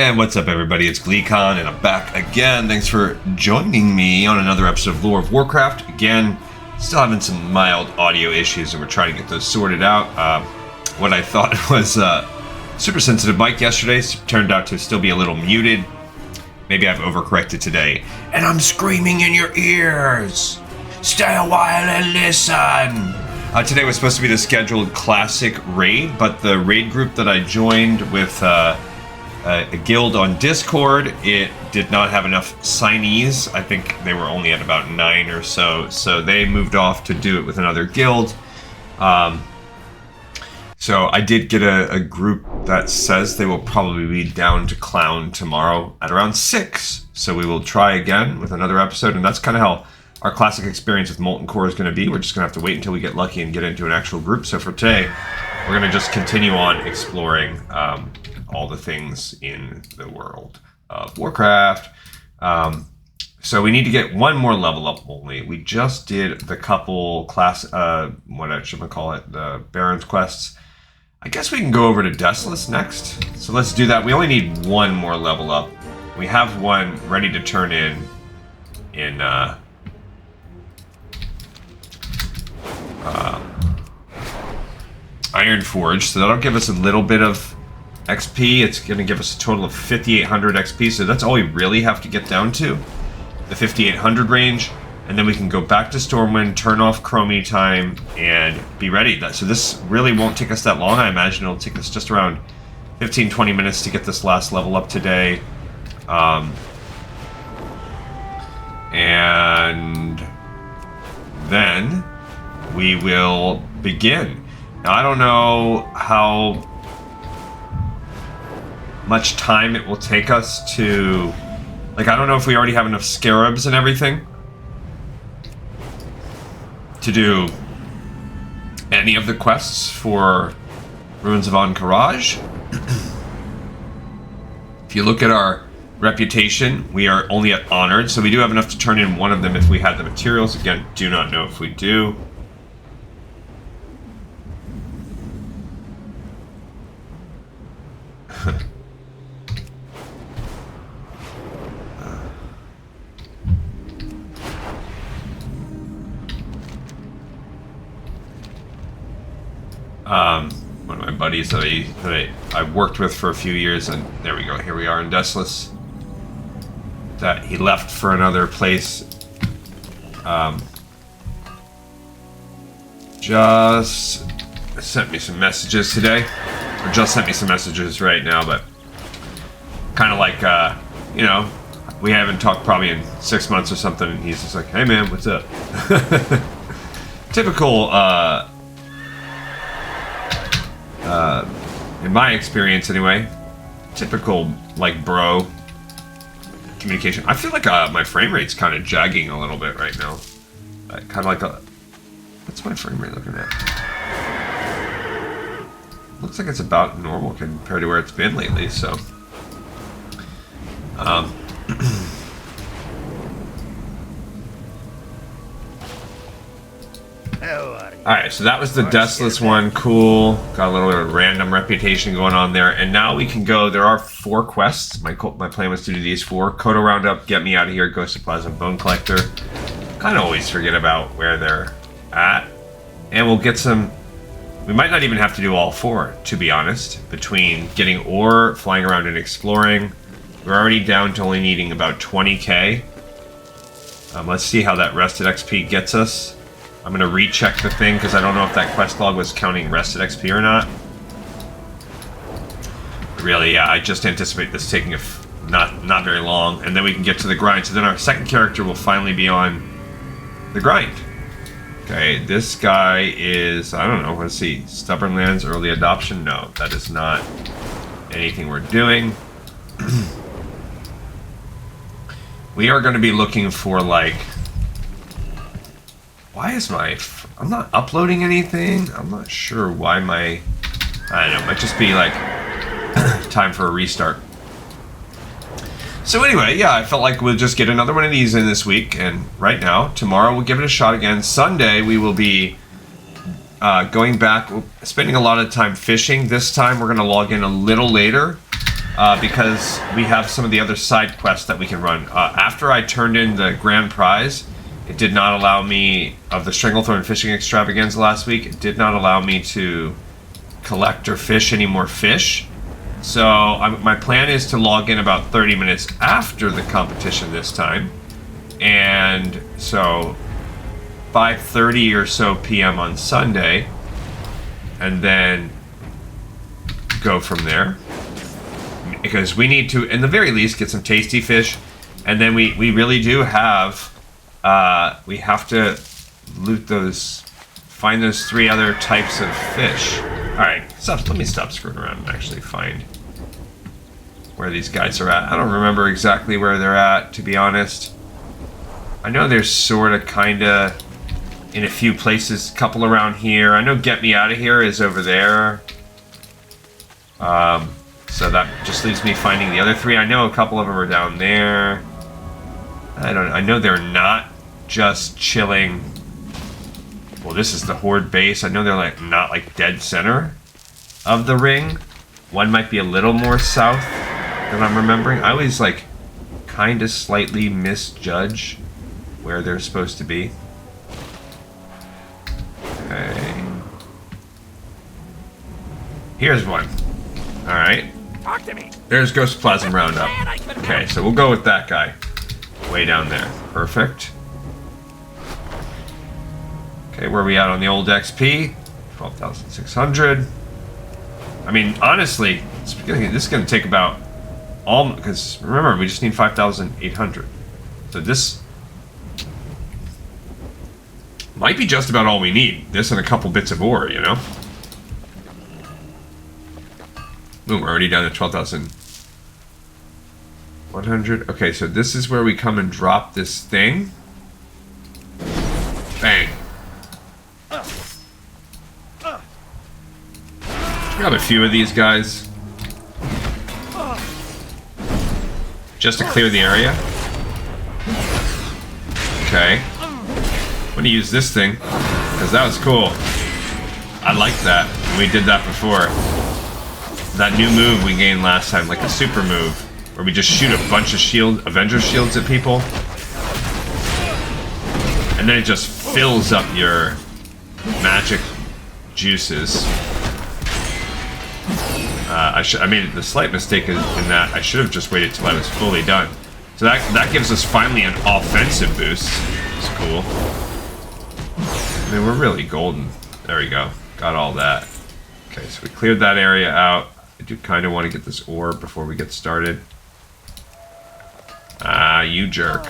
And what's up, everybody? It's GleeCon, and I'm back again. Thanks for joining me on another episode of Lore of Warcraft. Again, still having some mild audio issues, and we're trying to get those sorted out. What I thought was a super sensitive mic yesterday turned out to still be a little muted. Maybe I've overcorrected today. And I'm screaming in your ears! Stay a while and listen! Today was supposed to be the scheduled classic raid, but the raid group that I joined with a guild on Discord, it did not have enough signees. I think they were only at about 9 or so, so they moved off to do it with another guild. So I did get a group that says they will probably be down to Clown tomorrow at around 6. So we will try again with another episode, and that's kind of how our classic experience with Molten Core is going to be. We're just going to have to wait until we get lucky and get into an actual group. So for today, we're going to just continue on exploring all the things in the world of Warcraft. So we need to get one more level up only. We just did the couple class, what should I call it, the Baron's quests. I guess we can go over to Desolus next. So let's do that. We only need one more level up. We have one ready to turn in Ironforge, so that'll give us a little bit of XP. It's going to give us a total of 5,800 XP, so that's all we really have to get down to, the 5,800 range, and then we can go back to Stormwind, turn off Chromie time, and be ready. So this really won't take us that long. I imagine it'll take us just around 15-20 minutes to get this last level up today. And then we will begin. Now, I don't know how much time it will take us to... I don't know if we already have enough scarabs and everything to do any of the quests for Ruins of Ahn'Qiraj. If you look at our reputation, we are only at Honored, so we do have enough to turn in one of them if we had the materials. Again, do not know if we do. One of my buddies that I worked with for a few years, and there we go, here we are in Desolus. That he left for another place. Just sent me some messages today, or just sent me some messages right now, but kind of like, you know, we haven't talked probably in 6 months or something, and he's just like, hey man, what's up? Typical, in my experience anyway, typical, like, bro communication. I feel like my frame rate's kind of jagging a little bit right now. Kind of like a... What's my frame rate looking at? Looks like it's about normal compared to where it's been lately, so... Alright, so that was the Desolus one. Cool. Got a little bit of random reputation going on there. And now we can go... There are 4 quests. My plan was to do these 4. Kodo Roundup, Get Me Out of Here, Ghost of Plasma, Bone Collector. Kind of always forget about where they're at. And we'll get some... We might not even have to do all 4, to be honest. Between getting ore, flying around and exploring. We're already down to only needing about 20k. Let's see how that rested XP gets us. I'm going to recheck the thing because I don't know if that quest log was counting rested XP or not. Really, yeah, I just anticipate this taking not very long, and then we can get to the grind. So then our second character will finally be on the grind. Okay, this guy is, I don't know, let's see, Stubborn Lands, Early Adoption. No, that is not anything we're doing. We are going to be looking for, like... Why is my... I'm not uploading anything. I'm not sure why my... I don't know, it might just be, like, time for a restart. So anyway, yeah, I felt like we'll just get another one of these in this week, and right now, tomorrow we'll give it a shot again. Sunday we will be going back, spending a lot of time fishing. This time we're going to log in a little later because we have some of the other side quests that we can run. After I turned in the grand prize, it did not allow me, of the Stranglethorn Fishing Extravaganza last week, it did not allow me to collect or fish any more fish. So my plan is to log in about 30 minutes after the competition this time. And so 5:30 or so p.m. on Sunday, and then go from there. Because we need to, in the very least, get some tasty fish. And then we really do have, we have to loot those, find those 3 other types of fish. Alright, let me stop screwing around and actually find where these guys are at. I don't remember exactly where they're at, to be honest. I know they're sort of, kind of, in a few places, a couple around here. I know Get Me Out of Here is over there. So that just leaves me finding the other 3. I know a couple of them are down there. I know they're not just chilling. Well, this is the Horde base. I know they're like not like dead center of the ring. One might be a little more south than I'm remembering. I always like kind of slightly misjudge where they're supposed to be. Okay. Here's one. Alright. Talk to me. There's Ghost Plasm Roundup. Okay, so we'll go with that guy. Way down there. Perfect. Okay, where are we at on the old XP? 12,600. I mean, honestly, this is going to take about all... Because, remember, we just need 5,800. So this might be just about all we need. This and a couple bits of ore, you know? Boom, we're already down to 12,100. Okay, so this is where we come and drop this thing. Bang. Grab a few of these guys. Just to clear the area. Okay. I'm gonna use this thing, because that was cool. I like that. We did that before. That new move we gained last time, like a super move, where we just shoot a bunch of Avenger shields at people. And then it just fills up your magic juices. I made the slight mistake in that I should have just waited till I was fully done. So that gives us finally an offensive boost. It's cool. I mean, we're really golden. There we go. Got all that. Okay, so we cleared that area out. I do kind of want to get this ore before we get started. Ah, you jerk.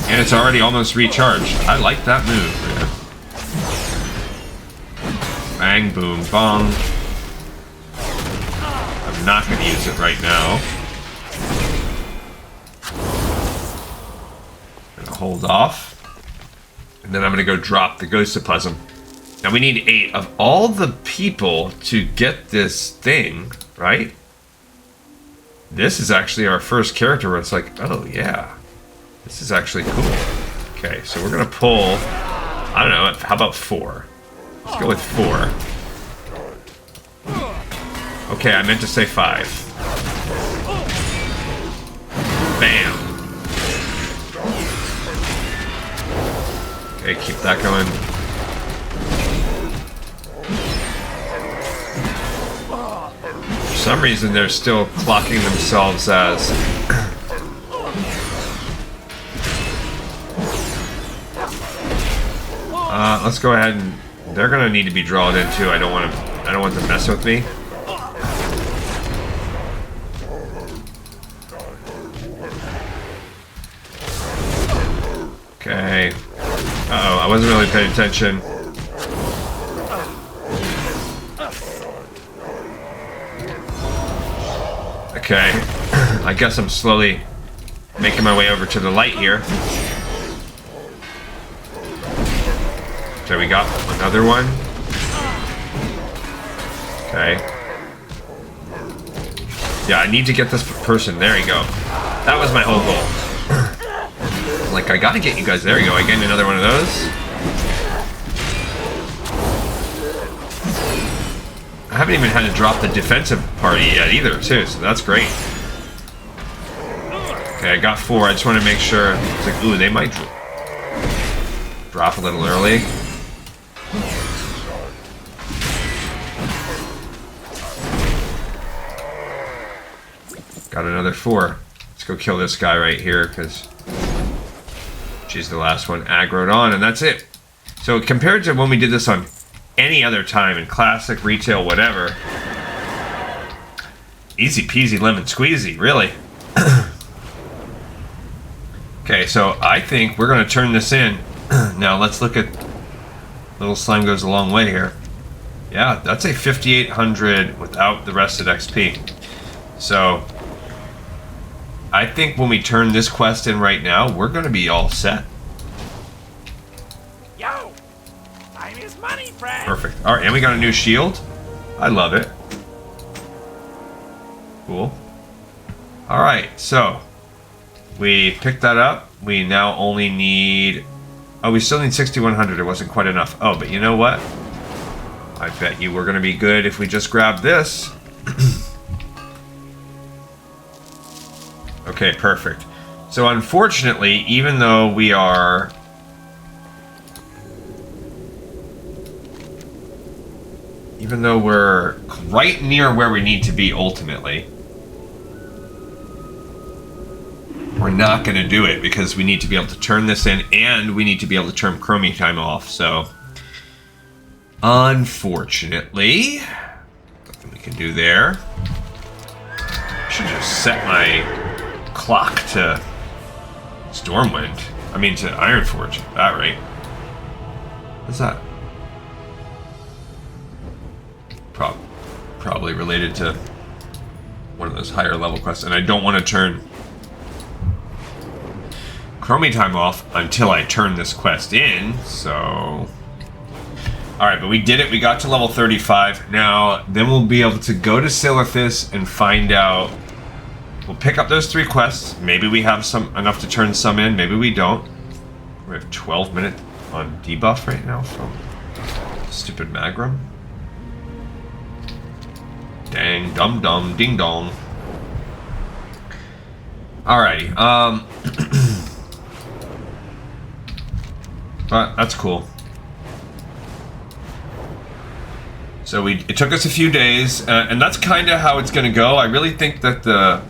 And it's already almost recharged. I like that move, man. Bang, boom, bong. I'm not going to use it right now. I'm going to hold off. And then I'm going to go drop the Ghostoplasm. Now we need 8 of all the people to get this thing, right? This is actually our first character where it's like, oh yeah. This is actually cool. Okay, so we're going to pull, I don't know, how about 4? Let's go with 4. Okay, I meant to say 5. Bam. Okay, keep that going. For some reason, they're still clocking themselves as... let's go ahead and... They're gonna need to be drawn in too. I don't want them to mess with me. Okay. Uh-oh, I wasn't really paying attention. Okay. I guess I'm slowly making my way over to the light here. Okay, we got another one. Okay. Yeah, I need to get this person. There you go. That was my whole goal. Like, I gotta get you guys. There you go. I gained another one of those. haven't even had to drop the defensive party yet either, too, so that's great. Okay, I got 4. I just want to make sure. It's like, ooh, they might drop a little early. Got another 4. Let's go kill this guy right here, because she's the last one aggroed on, and that's it. So compared to when we did this on any other time in classic, retail, whatever, easy peasy lemon squeezy, really. Okay, so I think we're going to turn this in. Now let's look at Little Slime Goes a Long Way here. Yeah, that's a 5,800 without the rested XP. So I think when we turn this quest in right now, we're going to be all set. Yo, time is money, friend. Perfect. All right, and we got a new shield. I love it. Cool. All right, so we picked that up. We now only need... Oh, we still need 6,100. It wasn't quite enough. Oh, but you know what? I bet you we're going to be good if we just grab this. Okay, perfect. So unfortunately, even though we are... Even though we're right near where we need to be ultimately, we're not going to do it because we need to be able to turn this in and we need to be able to turn chromie time off. So, unfortunately, nothing we can do there. I should just set my clock to Stormwind. I mean to Ironforge at that rate. What's that? Probably related to one of those higher level quests, and I don't want to turn chromie time off until I turn this quest in, so... Alright, but we did it. We got to level 35. Now, then we'll be able to go to Silithus and find out... We'll pick up those 3 quests. Maybe we have enough to turn some in. Maybe we don't. We have 12 minutes on debuff right now from stupid Magrum. Dang, dum-dum, ding-dong. Alrighty, but that's cool. So it took us a few days, and that's kind of how it's going to go. I really think that the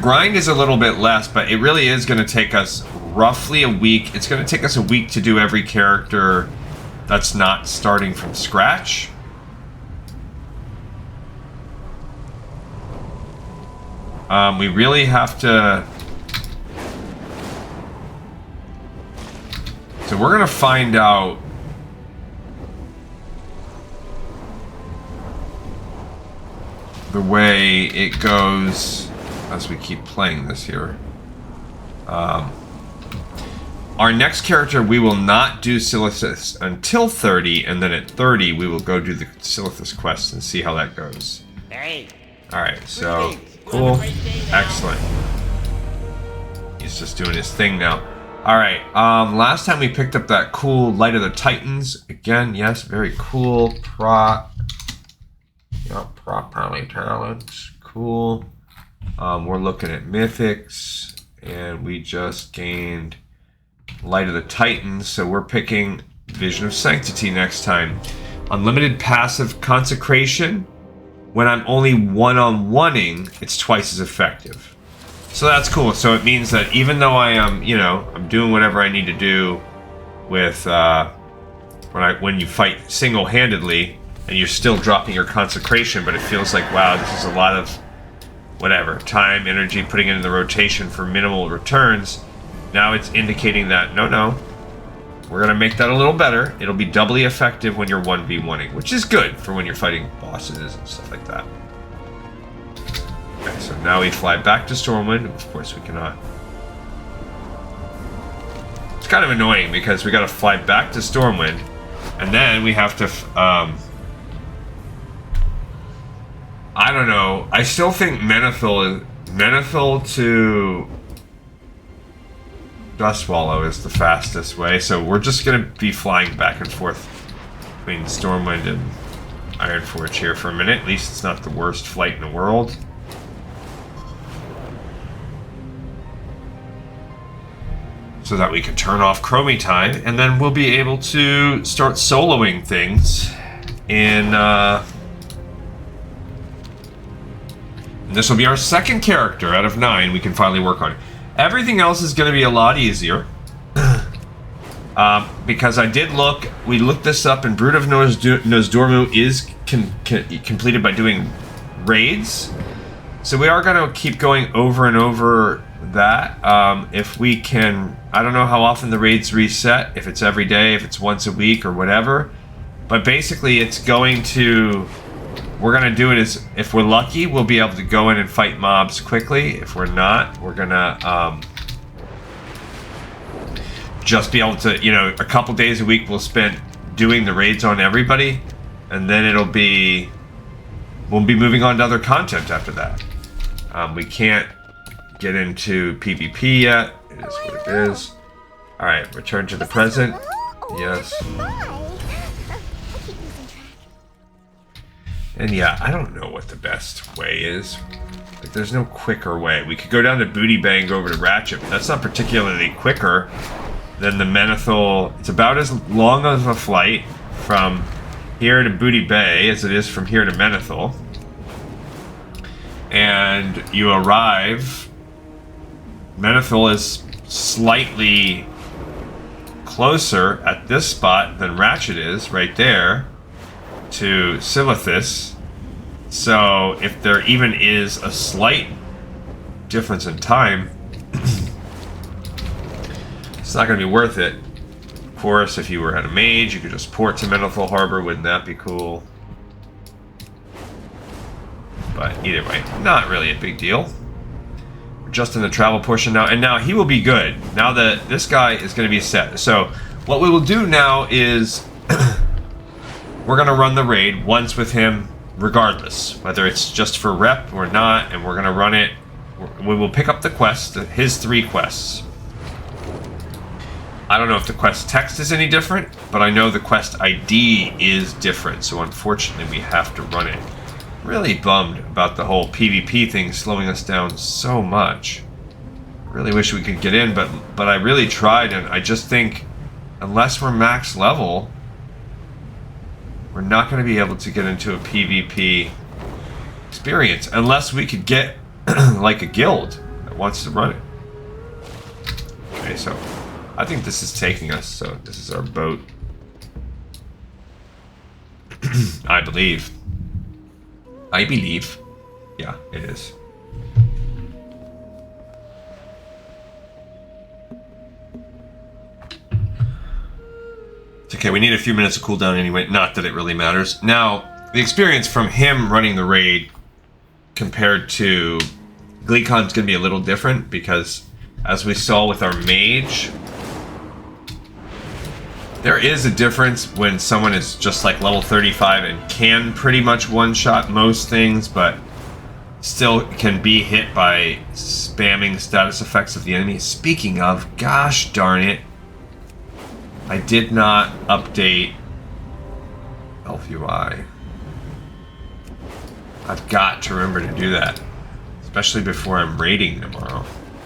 grind is a little bit less, but it really is going to take us roughly a week. It's going to take us a week to do every character that's not starting from scratch. We really have to... So we're going to find out... the way it goes as we keep playing this here. Our next character, we will not do Silithus until 30, and then at 30 we will go do the Silithus quest and see how that goes. Hey. Alright, so... Cool. Excellent. He's just doing his thing now. Alright, last time we picked up that cool Light of the Titans. Again, yes, very cool. Properly talents. Cool. We're looking at Mythics, and we just gained Light of the Titans, so we're picking Vision of Sanctity next time. Unlimited passive consecration. When I'm only one-on-one-ing, it's twice as effective. So that's cool. So it means that even though I am, I'm doing whatever I need to do with when you fight single-handedly, and you're still dropping your consecration, but it feels like, wow, this is a lot of whatever time, energy, putting it in the rotation for minimal returns. Now it's indicating that no, we're gonna make that a little better. It'll be doubly effective when you're 1v1ing, which is good for when you're fighting bosses and stuff like that. Okay, so now we fly back to Stormwind. Of course we cannot. It's kind of annoying because we gotta fly back to Stormwind, and then we have to, I don't know. I still think Menethil to Dustswallow is the fastest way, so we're just gonna be flying back and forth between Stormwind and Ironforge here for a minute. At least it's not the worst flight in the world. So that we can turn off Chromie time, and then we'll be able to start soloing things in, and this will be our second character out of 9 we can finally work on. Everything else is going to be a lot easier. Because we looked this up, and Brood of Nozdormu is completed by doing raids. So we are going to keep going over and over that. If we can, I don't know how often the raids reset, if it's every day, if it's once a week or whatever. But basically it's going to, we're going to do it as, if we're lucky, we'll be able to go in and fight mobs quickly. If we're not, we're going to just be able to, you know, a couple days a week we'll spend doing the raids on everybody. And then we'll be moving on to other content after that. We can't get into PvP yet. It is what it is. Alright, return to the present. Yes. And yeah, I don't know what the best way is. Like, there's no quicker way. We could go down to Booty Bang, go over to Ratchet, but that's not particularly quicker than the Menethil. It's about as long of a flight from here to Booty Bay as it is from here to Menethil. And you arrive. Menethil is slightly closer at this spot than Ratchet is, right there, to Silithus. So if there even is a slight difference in time, it's not going to be worth it. Of course, if you were at a mage, you could just port to Menethil Harbor. Wouldn't that be cool? But either way, not really a big deal. We're just in the travel portion now, and now he will be good. Now that this guy is going to be set. So what we will do now is we're going to run the raid once with him, regardless, whether it's just for rep or not, and we're going to run it. We will pick up the quest, his 3 quests. I don't know if the quest text is any different, but I know the quest ID is different, so unfortunately we have to run it. Really bummed about the whole PvP thing slowing us down so much. Really wish we could get in, but I really tried, and I just think unless we're max level, we're not going to be able to get into a PvP experience unless we could get like a guild that wants to run it. Okay, so I think this is taking us, so this is our boat. I believe. Yeah, it is. It's okay, we need a few minutes of cooldown anyway, not that it really matters. Now, the experience from him running the raid compared to Gleekon's going to be a little different because, as we saw with our mage, there is a difference when someone is just like level 35 and can pretty much one-shot most things, but still can be hit by spamming status effects of the enemy. Speaking of, gosh darn it, I did not update Elf UI. I've got to remember to do that, especially before I'm raiding tomorrow,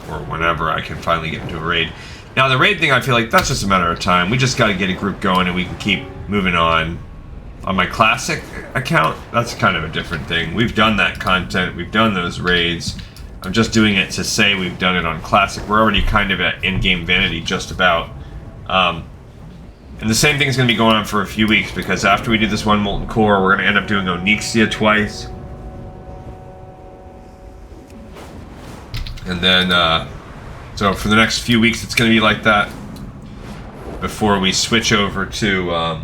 or whenever I can finally get into a raid. Now, the raid thing, I feel like that's just a matter of time. We just got to get a group going and we can keep moving on. On my classic account, that's kind of a different thing. We've done that content. We've done those raids. I'm just doing it to say we've done it on classic. We're already kind of at in-game vanity just about. And the same thing's going to be going on for a few weeks because after we do this one Molten Core, we're going to end up doing Ahn'Qiraj twice. And then, so for the next few weeks, it's going to be like that before we switch over to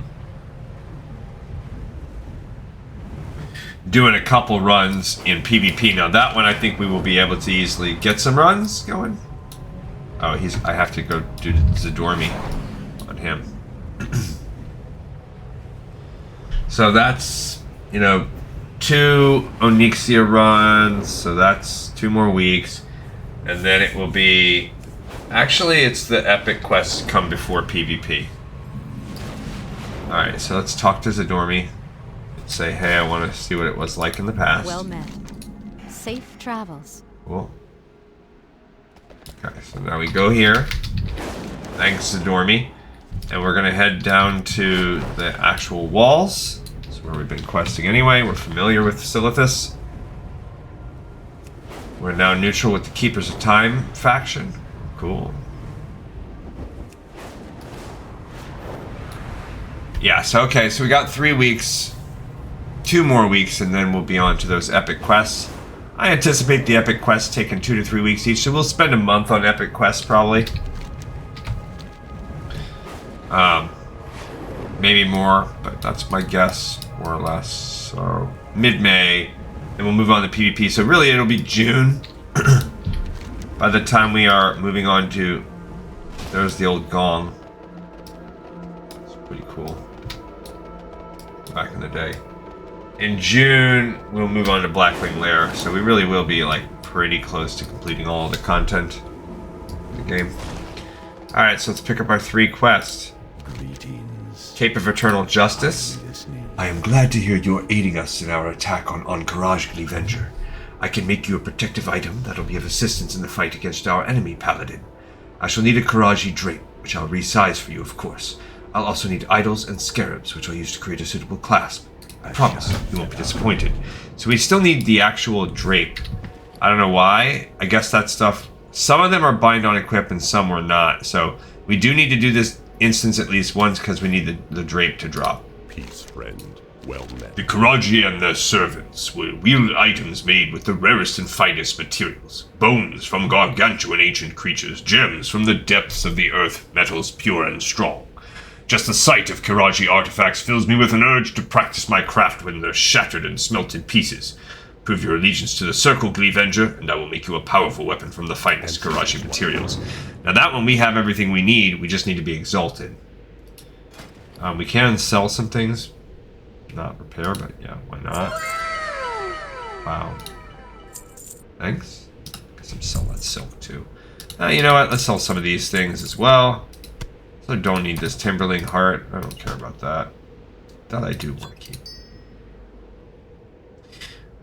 doing a couple runs in PvP. Now that one, I think we will be able to easily get some runs going. Oh, I have to go do Zadormi on him. So that's, 2 Ahn'Qiraj runs, so that's 2 more weeks. And then it will be... Actually, it's the epic quests come before PvP. Alright, so let's talk to Zadormi. say, hey, I want to see what it was like in the past. Well met. Safe travels. Cool. Okay, so now we go here. Thanks to Dormy. And we're going to head down to the actual walls. That's where we've been questing anyway. We're familiar with Silithus. We're now neutral with the Keepers of Time faction. Cool. Yeah, so okay, so we got 3 weeks. 2 more weeks, and then we'll be on to those epic quests. I anticipate the epic quests taking 2 to 3 weeks each, so we'll spend a month on epic quests probably. Maybe more, but that's my guess, more or less. So mid-May, and we'll move on to PvP. So really, it'll be June by the time we are moving on to. There's the old gong. It's pretty cool. Back in the day. In June, we'll move on to Blackwing Lair, so we really will be like pretty close to completing all of the content of the game. Alright, so let's pick up our 3 quests. Greetings. Cape of Eternal Justice. I am glad to hear you are aiding us in our attack on Ahn'Qiraj Paladin. I can make you a protective item that'll be of assistance in the fight against our enemy Paladin. I shall need a Qiraji drape, which I'll resize for you, of course. I'll also need idols and scarabs, which I'll use to create a suitable clasp. I promise you won't be disappointed. So we still need the actual drape. I don't know why. I guess that stuff... Some of them are bind on equip and some were not. So we do need to do this instance at least once because we need the drape to drop. Peace, friend. Well met. The Qiraji and their servants will wield items made with the rarest and finest materials. Bones from gargantuan ancient creatures, gems from the depths of the earth, metals pure and strong. Just the sight of Qiraji artifacts fills me with an urge to practice my craft when they're shattered and smelted pieces. Prove your allegiance to the Circle, Gleevenger, and I will make you a powerful weapon from the finest Qiraji materials. Now that one we have everything we need, we just need to be exalted. We can sell some things. Not repair, but yeah, why not? Wow. Thanks. Guess I'm selling that silk too. You know what? Let's sell some of these things as well. So I don't need this Timberling heart. I don't care about that. That I do want to keep.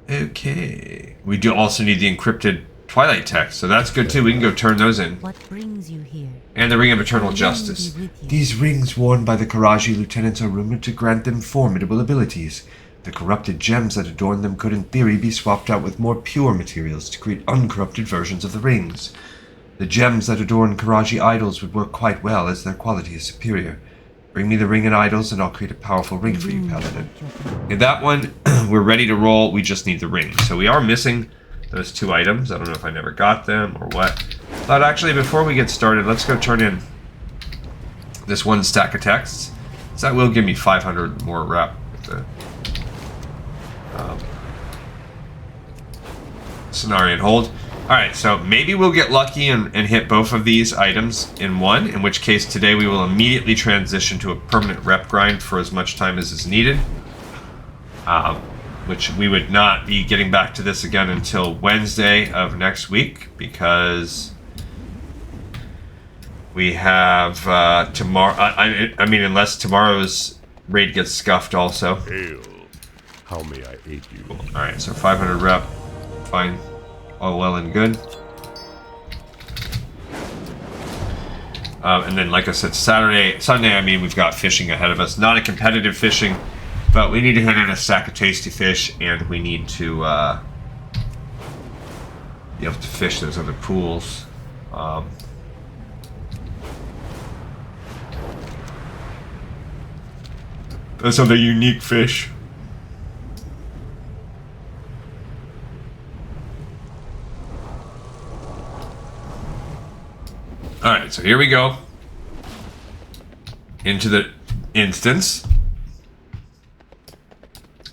Okay. We do also need the encrypted Twilight text, so that's good too. We can go turn those in. What brings you here? And the Ring of Eternal Justice. These rings worn by the Qiraji lieutenants are rumored to grant them formidable abilities. The corrupted gems that adorn them could in theory be swapped out with more pure materials to create uncorrupted versions of the rings. The gems that adorn Qiraji idols would work quite well as their quality is superior. Bring me the ring and idols and I'll create a powerful ring for you, Paladin. In that one, we're ready to roll, we just need the ring. So we are missing those 2 items. I don't know if I never got them or what. But actually, before we get started, let's go turn in this 1 stack of texts. So that will give me 500 more rep with the Cenarian hold. Alright, so maybe we'll get lucky and hit both of these items in one, in which case today we will immediately transition to a permanent rep grind for as much time as is needed. Which we would not be getting back to this again until Wednesday of next week, because we have tomorrow. I mean, unless tomorrow's raid gets scuffed also. Hail. How may I aid you? Cool. All right, so 500 rep, fine, all well and good. And then, like I said, Sunday. I mean, we've got fishing ahead of us. Not a competitive fishing. But we need to hit in a sack of tasty fish, and we need to be able to fish those other pools. Those other unique fish. Alright, so here we go. Into the instance.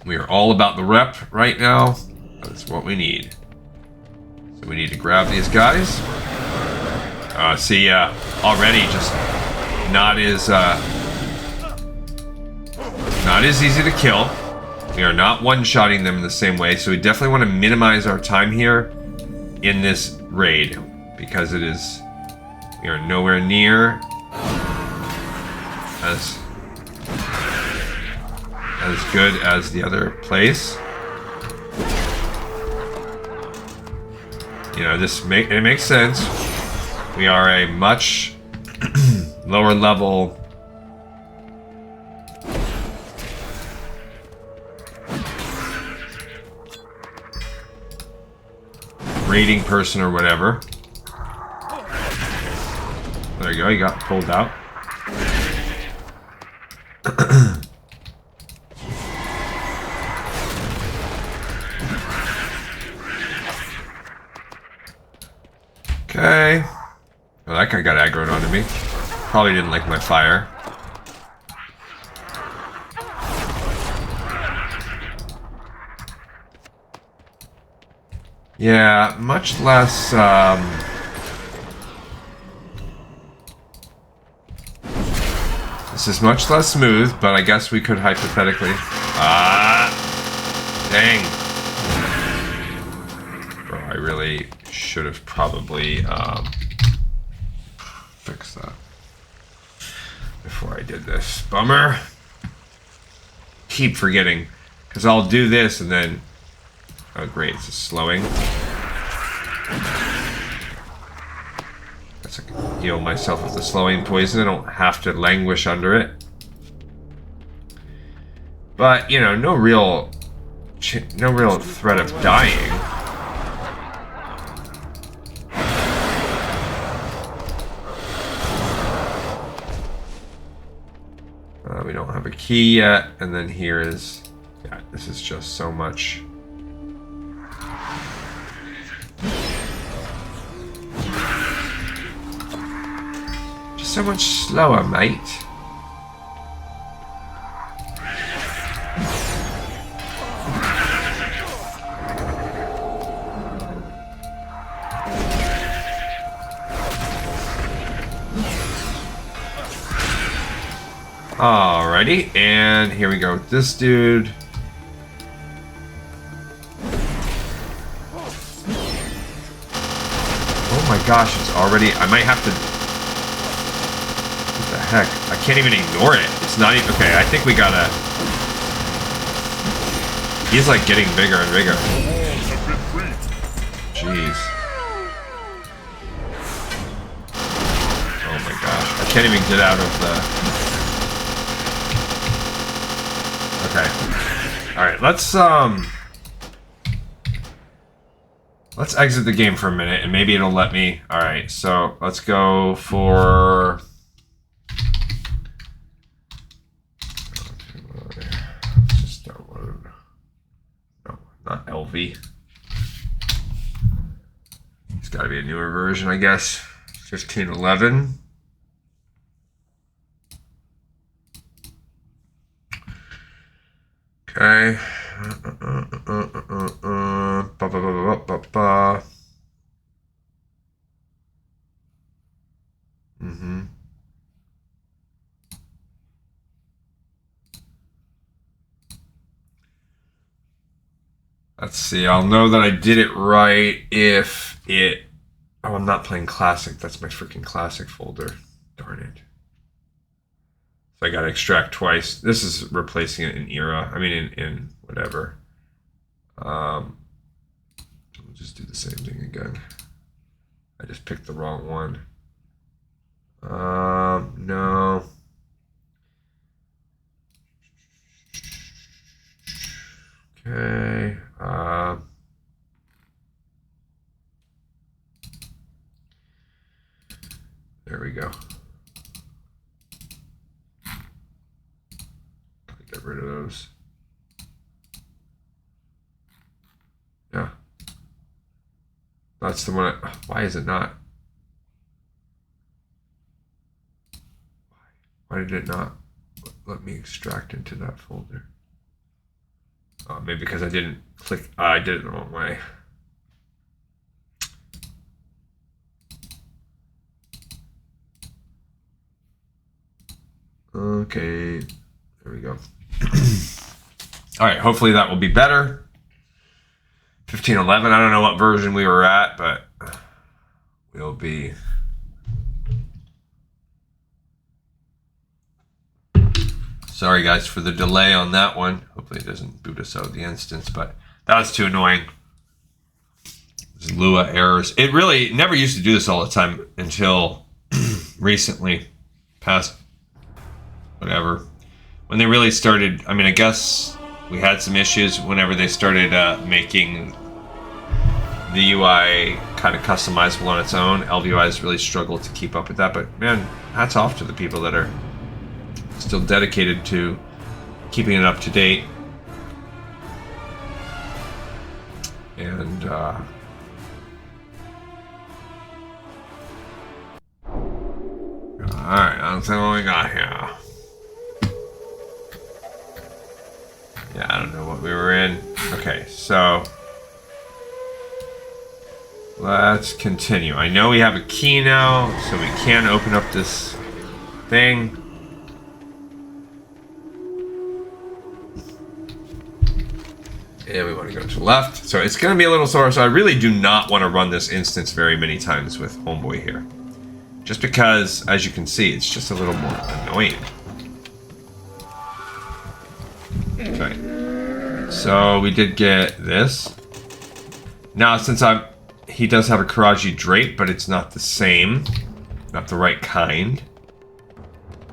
We are all about the rep right now. That's what we need. So we need to grab these guys. See, already just not as easy to kill. We are not one-shotting them in the same way, so we definitely want to minimize our time here in this raid, because we are nowhere as good as the other place. You know, it makes sense. We are a much lower level raiding person or whatever. There you go, you got pulled out. Okay. Well, that guy got aggroed onto me. Probably didn't like my fire. Yeah, much less, this is much less smooth, but I guess we could hypothetically... Dang. Bro, I really should have probably, fixed that before I did this. Bummer. Keep forgetting, because I'll do this and then... Oh great, it's just slowing. Guess I can heal myself with the slowing poison. I don't have to languish under it. But, you know, no real threat of dying. We don't have a key yet, and then here is... Yeah, this is just so much... So much slower, mate. Alrighty, and here we go with this dude. Oh my gosh, it's already... I might have to... Heck, I can't even ignore it. It's not even... Okay, I think we gotta... He's like getting bigger and bigger. Jeez. Oh my gosh. I can't even get out of the... Okay. Alright, let's exit the game for a minute and maybe it'll let me... Alright, so let's go for... Not LV. It's got to be a newer version, I guess. 1511. Okay. Let's see, I'll know that I did it right if it... Oh, I'm not playing Classic. That's my freaking Classic folder. Darn it. So I gotta extract twice. This is replacing it in Era. I mean, in whatever. We'll just do the same thing again. I just picked the wrong one. No. Okay. There we go. Get rid of those. Yeah. That's the one. Why is it not? Why did it not let me extract into that folder? Maybe because I didn't click. I did it the wrong way. Okay, there we go. All right, hopefully that will be better. 1511, I don't know what version we were at, but we'll be... Sorry guys for the delay on that one. Hopefully it doesn't boot us out of the instance, but that was too annoying. There's Lua errors. It really never used to do this all the time until recently. Past whatever. When they really started, I mean, I guess we had some issues whenever they started making the UI kind of customizable on its own. LVUI's really struggled to keep up with that, but man, hats off to the people that are still dedicated to keeping it up to date. And alright, that's what we got here. Yeah, I don't know what we were in. Okay, so let's continue. I know we have a key now, so we can open up this thing. And we want to go to the left. So it's going to be a little slower, so I really do not want to run this instance very many times with Homeboy here. Just because, as you can see, it's just a little more annoying. Okay. So we did get this. Now, since he does have a Karaji drape, but it's not the same. Not the right kind.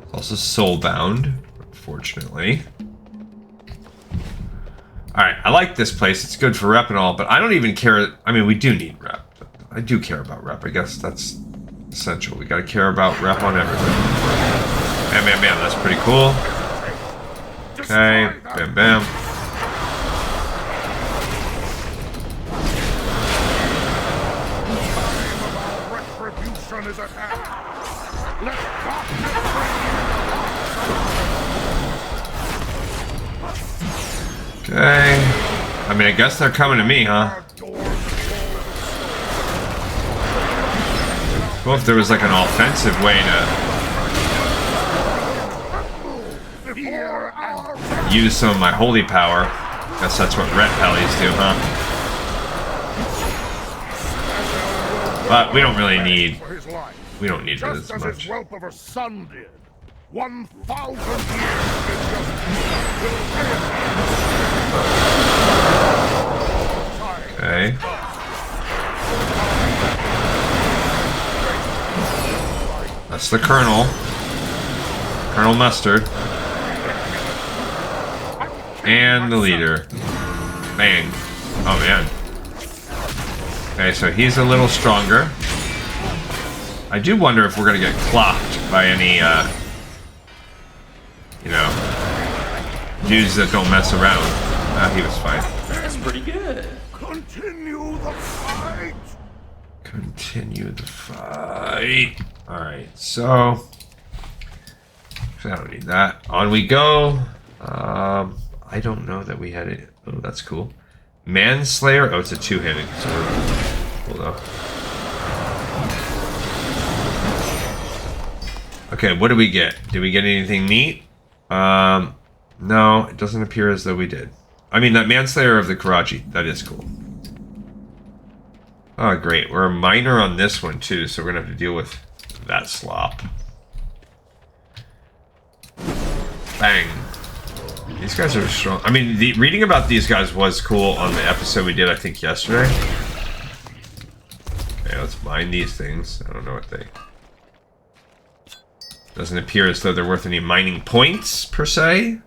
It's also soulbound, unfortunately. Alright, I like this place. It's good for rep and all, but I don't even care. I mean, we do need rep. I do care about rep. I guess that's essential. We gotta care about rep on everything. Bam, bam, bam. That's pretty cool. Okay. Bam, bam. Retribution is at hand. Let Okay. I mean, I guess they're coming to me, huh? Well, if there was like an offensive way to use some of my holy power. Guess that's what ret pallies do, huh? But we don't really need. We don't need this just as much. his whelp of a son did. 1,000 years. Okay. That's the Colonel. Colonel Mustard. And the leader. Bang. Oh, man. Okay, so he's a little stronger. I do wonder if we're going to get clocked by any, you know, dudes that don't mess around. He was fine. That's pretty good. Continue the fight. Continue the fight. Alright, so I don't need that. On we go. I don't know that we had it. Oh, that's cool. Manslayer. Oh, it's a two-handed sword. Cool though. Okay, what do we get? Did we get anything neat? No, it doesn't appear as though we did. I mean, that Manslayer of the Karaji, that is cool. Oh, great. We're a minor on this one, too, so we're going to have to deal with that slop. Bang. These guys are strong. I mean, reading about these guys was cool on the episode we did, I think, yesterday. Okay, let's mine these things. I don't know what they... Doesn't appear as though they're worth any mining points, per se.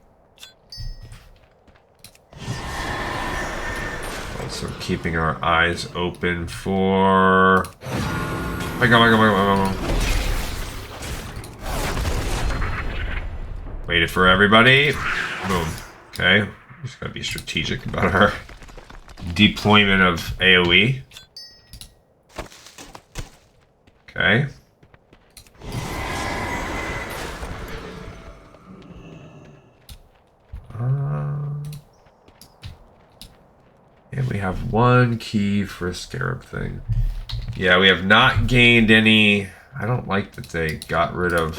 Also keeping our eyes open for... Waited for everybody. Boom. Okay. Just gotta be strategic about our deployment of AoE. Okay. And we have one key for a scarab thing. Yeah, we have not gained any... I don't like that they got rid of...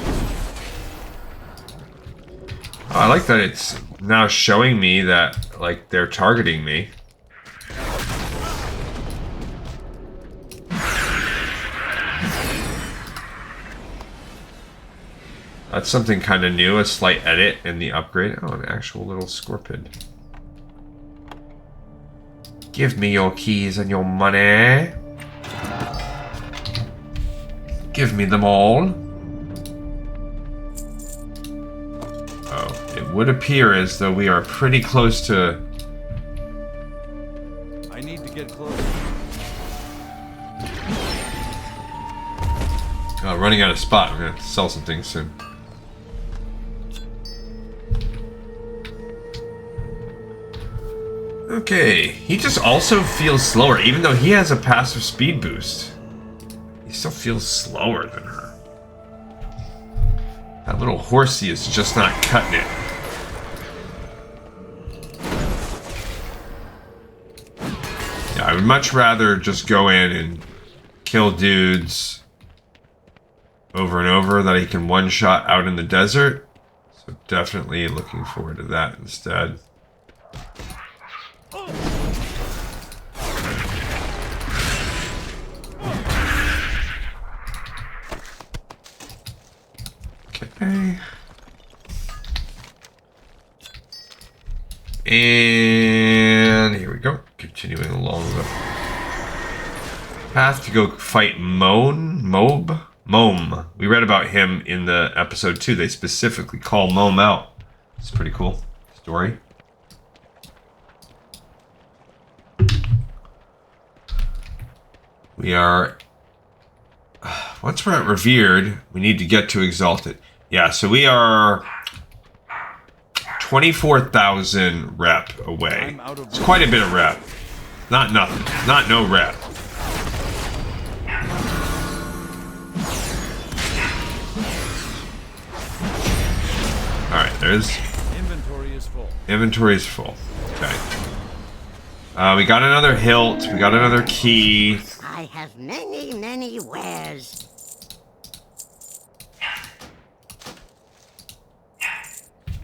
Oh, I like that it's now showing me that, like, they're targeting me. That's something kind of new, a slight edit in the upgrade. Oh, an actual little scorpion. Give me your keys and your money. Give me them all. Oh, it would appear as though we are pretty close to... I need to get close. running out of spot. I'm gonna have to sell some things soon. Okay, he just also feels slower, even though he has a passive speed boost. He still feels slower than her. That little horsey is just not cutting it. Yeah, I would much rather just go in and kill dudes over and over that he can one-shot out in the desert. So definitely looking forward to that instead. Okay. And here we go. Continuing along the path to go fight Mome. We read about him in the episode 2. They specifically call Mome out. It's a pretty cool story. We are... Once we're at Revered, we need to get to Exalted. Yeah, so we are 24,000 rep away. It's quite a bit of rep. Not nothing. Not no rep. Alright, there's... Inventory is full. Inventory is full. Okay. We got another hilt. We got another key. I have many, many wares.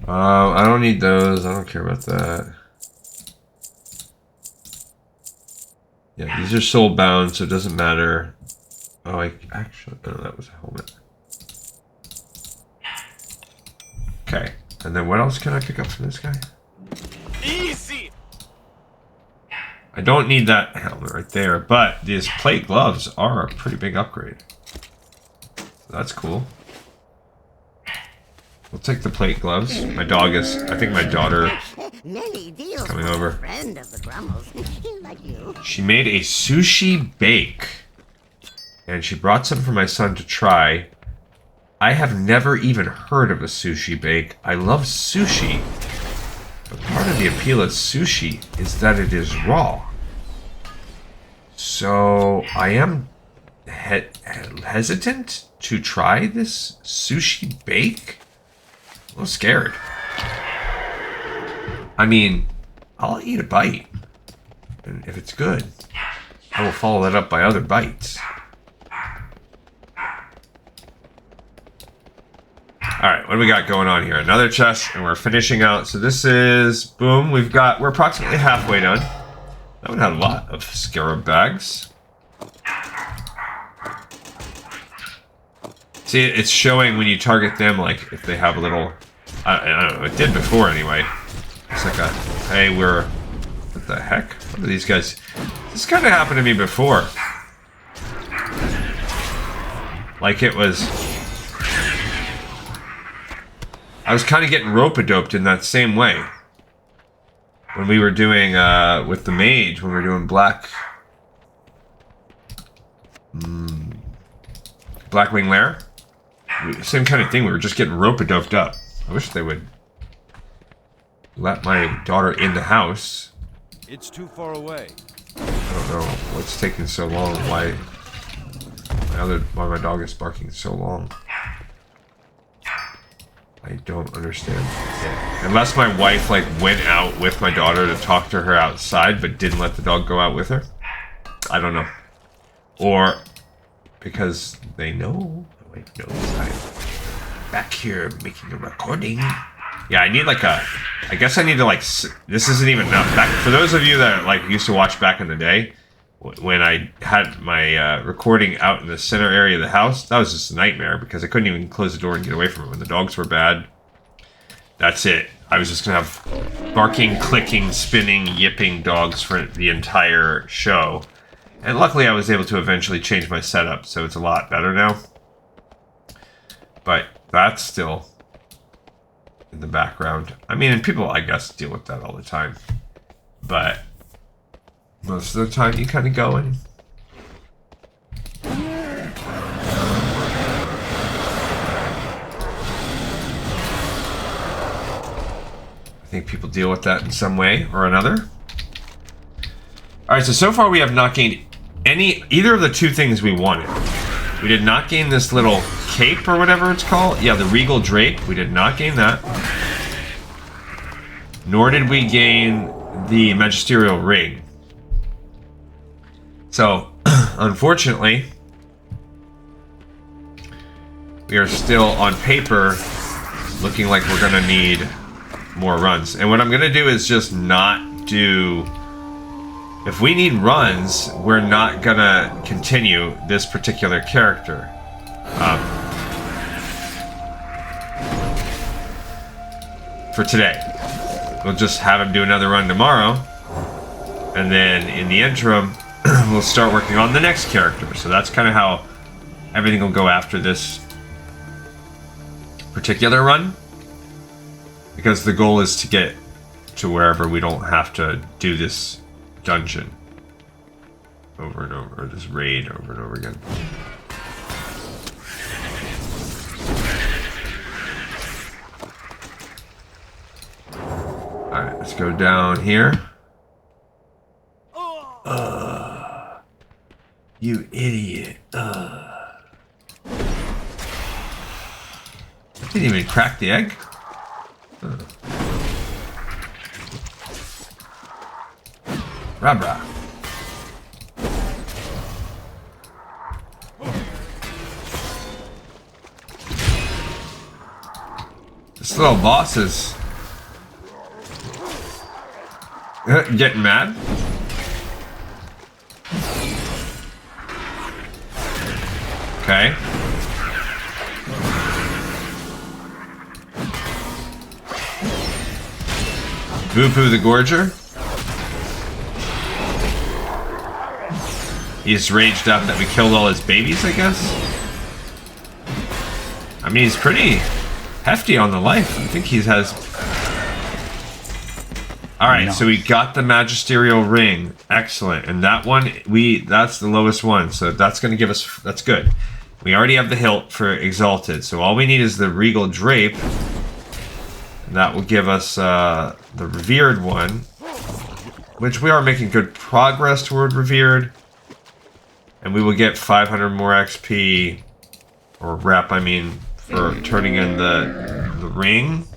I don't need those. I don't care about that. Yeah, these are soul bound, so it doesn't matter. Oh, I actually... No, that was a helmet. Okay. And then what else can I pick up from this guy? Easy. I don't need that helmet right there, but these plate gloves are a pretty big upgrade. So that's cool. We'll take the plate gloves. My dog is... I think my daughter is coming over. Friend of the Grummels, like you. She made a sushi bake. And she brought some for my son to try. I have never even heard of a sushi bake. I love sushi. But part of the appeal of sushi is that it is raw. So I am hesitant to try this sushi bake. A little scared. I mean, I'll eat a bite. And if it's good, I will follow that up by other bites. Alright, what do we got going on here? Another chest, and we're finishing out. So this is, boom, we're approximately halfway done. That one had a lot of scarab bags. See, it's showing when you target them, like, if they have a little... I don't know, it did before anyway. It's like a, hey, we're... What the heck? What are these guys? This kind of happened to me before. Like it was... I was kind of getting rope-a-doped in that same way. When we were doing, with the mage, when we were doing Blackwing Lair. Same kind of thing, we were just getting rope-a-doped up. I wish they would let my daughter in the house. It's too far away. I don't know what's taking so long, why my dog is barking so long. I don't understand. Yeah. Unless my wife, like, went out with my daughter to talk to her outside, but didn't let the dog go out with her. I don't know. Or because they know. My wife knows I'm back here making a recording. Yeah, I need, like, I guess I need to, like... This isn't even enough. For those of you that, like, used to watch back in the day, when I had my recording out in the center area of the house, that was just a nightmare because I couldn't even close the door and get away from it when the dogs were bad. That's it. I was just going to have barking, clicking, spinning, yipping dogs for the entire show. And luckily I was able to eventually change my setup, so it's a lot better now. But that's still in the background. I mean, and people, I guess, deal with that all the time. But most of the time you kind of go in. I think people deal with that in some way or another. Alright, so far we have not gained either of the two things we wanted. We did not gain this little cape or whatever it's called. Yeah, the regal drape. We did not gain that. Nor did we gain the magisterial ring. So, unfortunately, we are still on paper looking like we're gonna need more runs. And what I'm gonna do is just not do... If we need runs, we're not gonna continue this particular character. For today. We'll just have him do another run tomorrow. And then in the interim, we'll start working on the next character. So that's kind of how everything will go after this particular run. Because the goal is to get to wherever we don't have to do this dungeon over and over, or this raid over and over again. Alright, let's go down here. You idiot. I didn't even crack the egg. Rabra. This little boss is getting mad. Okay. Boo-Poo the Gorger. He's raged up that we killed all his babies, I guess. I mean, he's pretty hefty on the life. I think he has... Alright, so we got the magisterial ring. Excellent. And that one, that's the lowest one. So that's going to give us... That's good. We already have the hilt for Exalted. So all we need is the regal drape. And that will give us the revered one. Which we are making good progress toward revered. And we will get 500 more XP, or rep, I mean, for turning in the ring.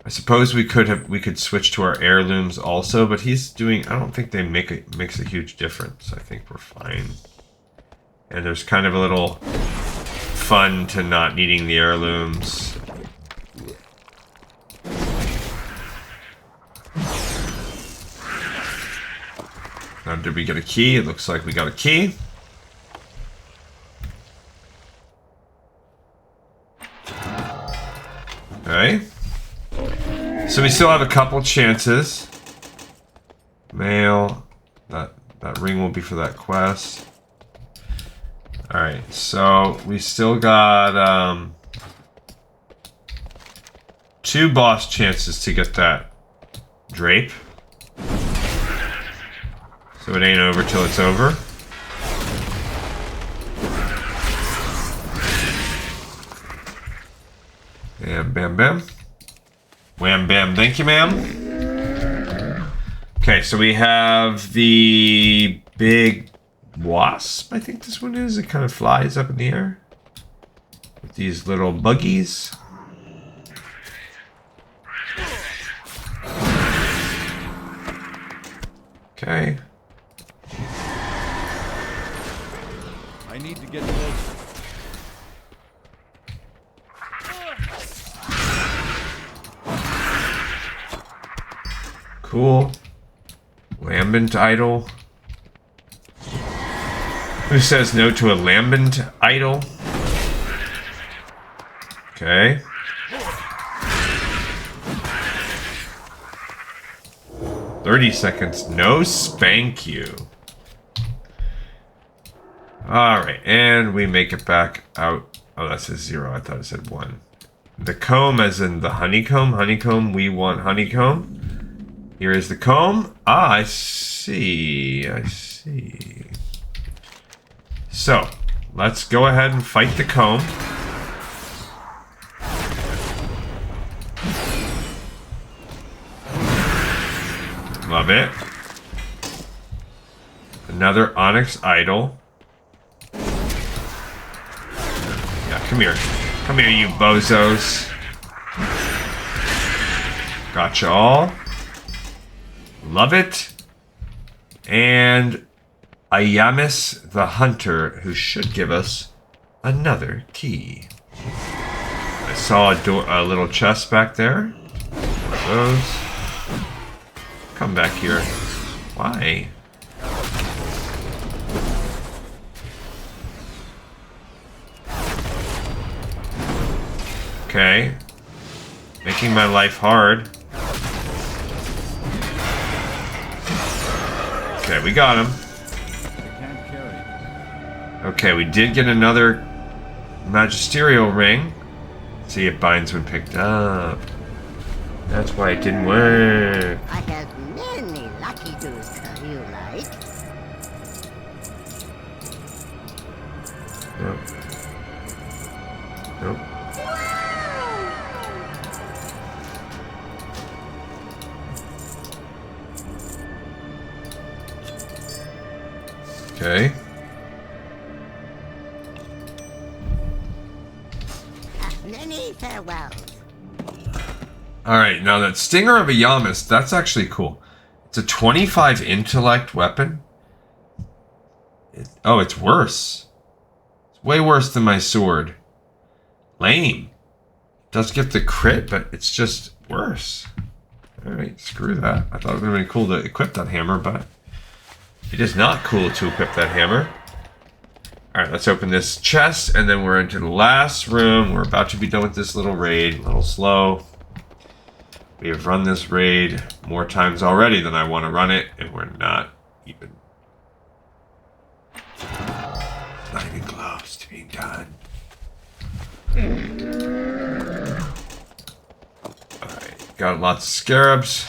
I suppose we could switch to our heirlooms also, but he's doing... I don't think they makes a huge difference. I think we're fine. And there's kind of a little fun to not needing the heirlooms. Now, did we get a key? It looks like we got a key. Okay. So we still have a couple chances. Mail. That ring will be for that quest. Alright, so we still got 2 boss chances to get that drape. So it ain't over till it's over. Bam, bam, bam. Wham, bam, thank you, ma'am. Okay, so we have the big wasp, I think this one is. It kind of flies up in the air. With these little buggies. Okay. I need to get closer. Cool. Lambent idol. Who says no to a lambent idol? Okay. $30. No spank you. Alright, and we make it back out. Oh, that says 0. I thought it said 1. The comb, as in the honeycomb. Honeycomb, we want honeycomb. Here is the comb. Ah, I see. I see. So, let's go ahead and fight the comb. Love it. Another onyx idol. Yeah, come here. Come here, you bozos. Gotcha all. Love it. And Ayamis the Hunter, who should give us another key. I saw a little chest back there. One of those. Come back here. Why? Okay. Making my life hard. Okay, we got him. Okay, we did get another magisterial ring. See, it binds when picked up. That's why it didn't work. I have many lucky dudes you like. Nope. Nope. Okay. Many farewells. Alright, now that Stinger of Ayamis, that's actually cool. It's a 25 intellect weapon. Oh, it's worse. It's way worse than my sword. Lame. It does get the crit, but it's just worse. Alright, screw that. I thought it would have been cool to equip that hammer, but it is not cool to equip that hammer. Alright, let's open this chest, and then we're into the last room. We're about to be done with this little raid. A little slow. We have run this raid more times already than I want to run it, and we're not even close to being done. Alright, got lots of scarabs.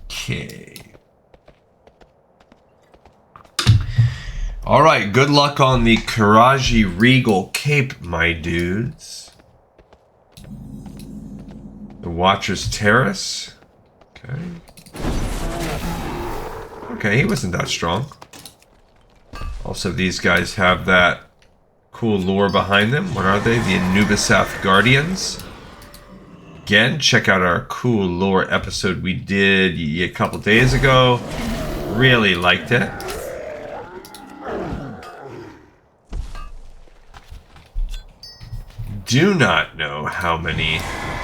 Okay. Alright, good luck on the Karaji Regal Cape, my dudes. The Watcher's Terrace. Okay. Okay, he wasn't that strong. Also, these guys have that cool lore behind them. What are they? The Anubisath Guardians. Again, check out our cool lore episode we did a couple days ago. Really liked it. Do not know how many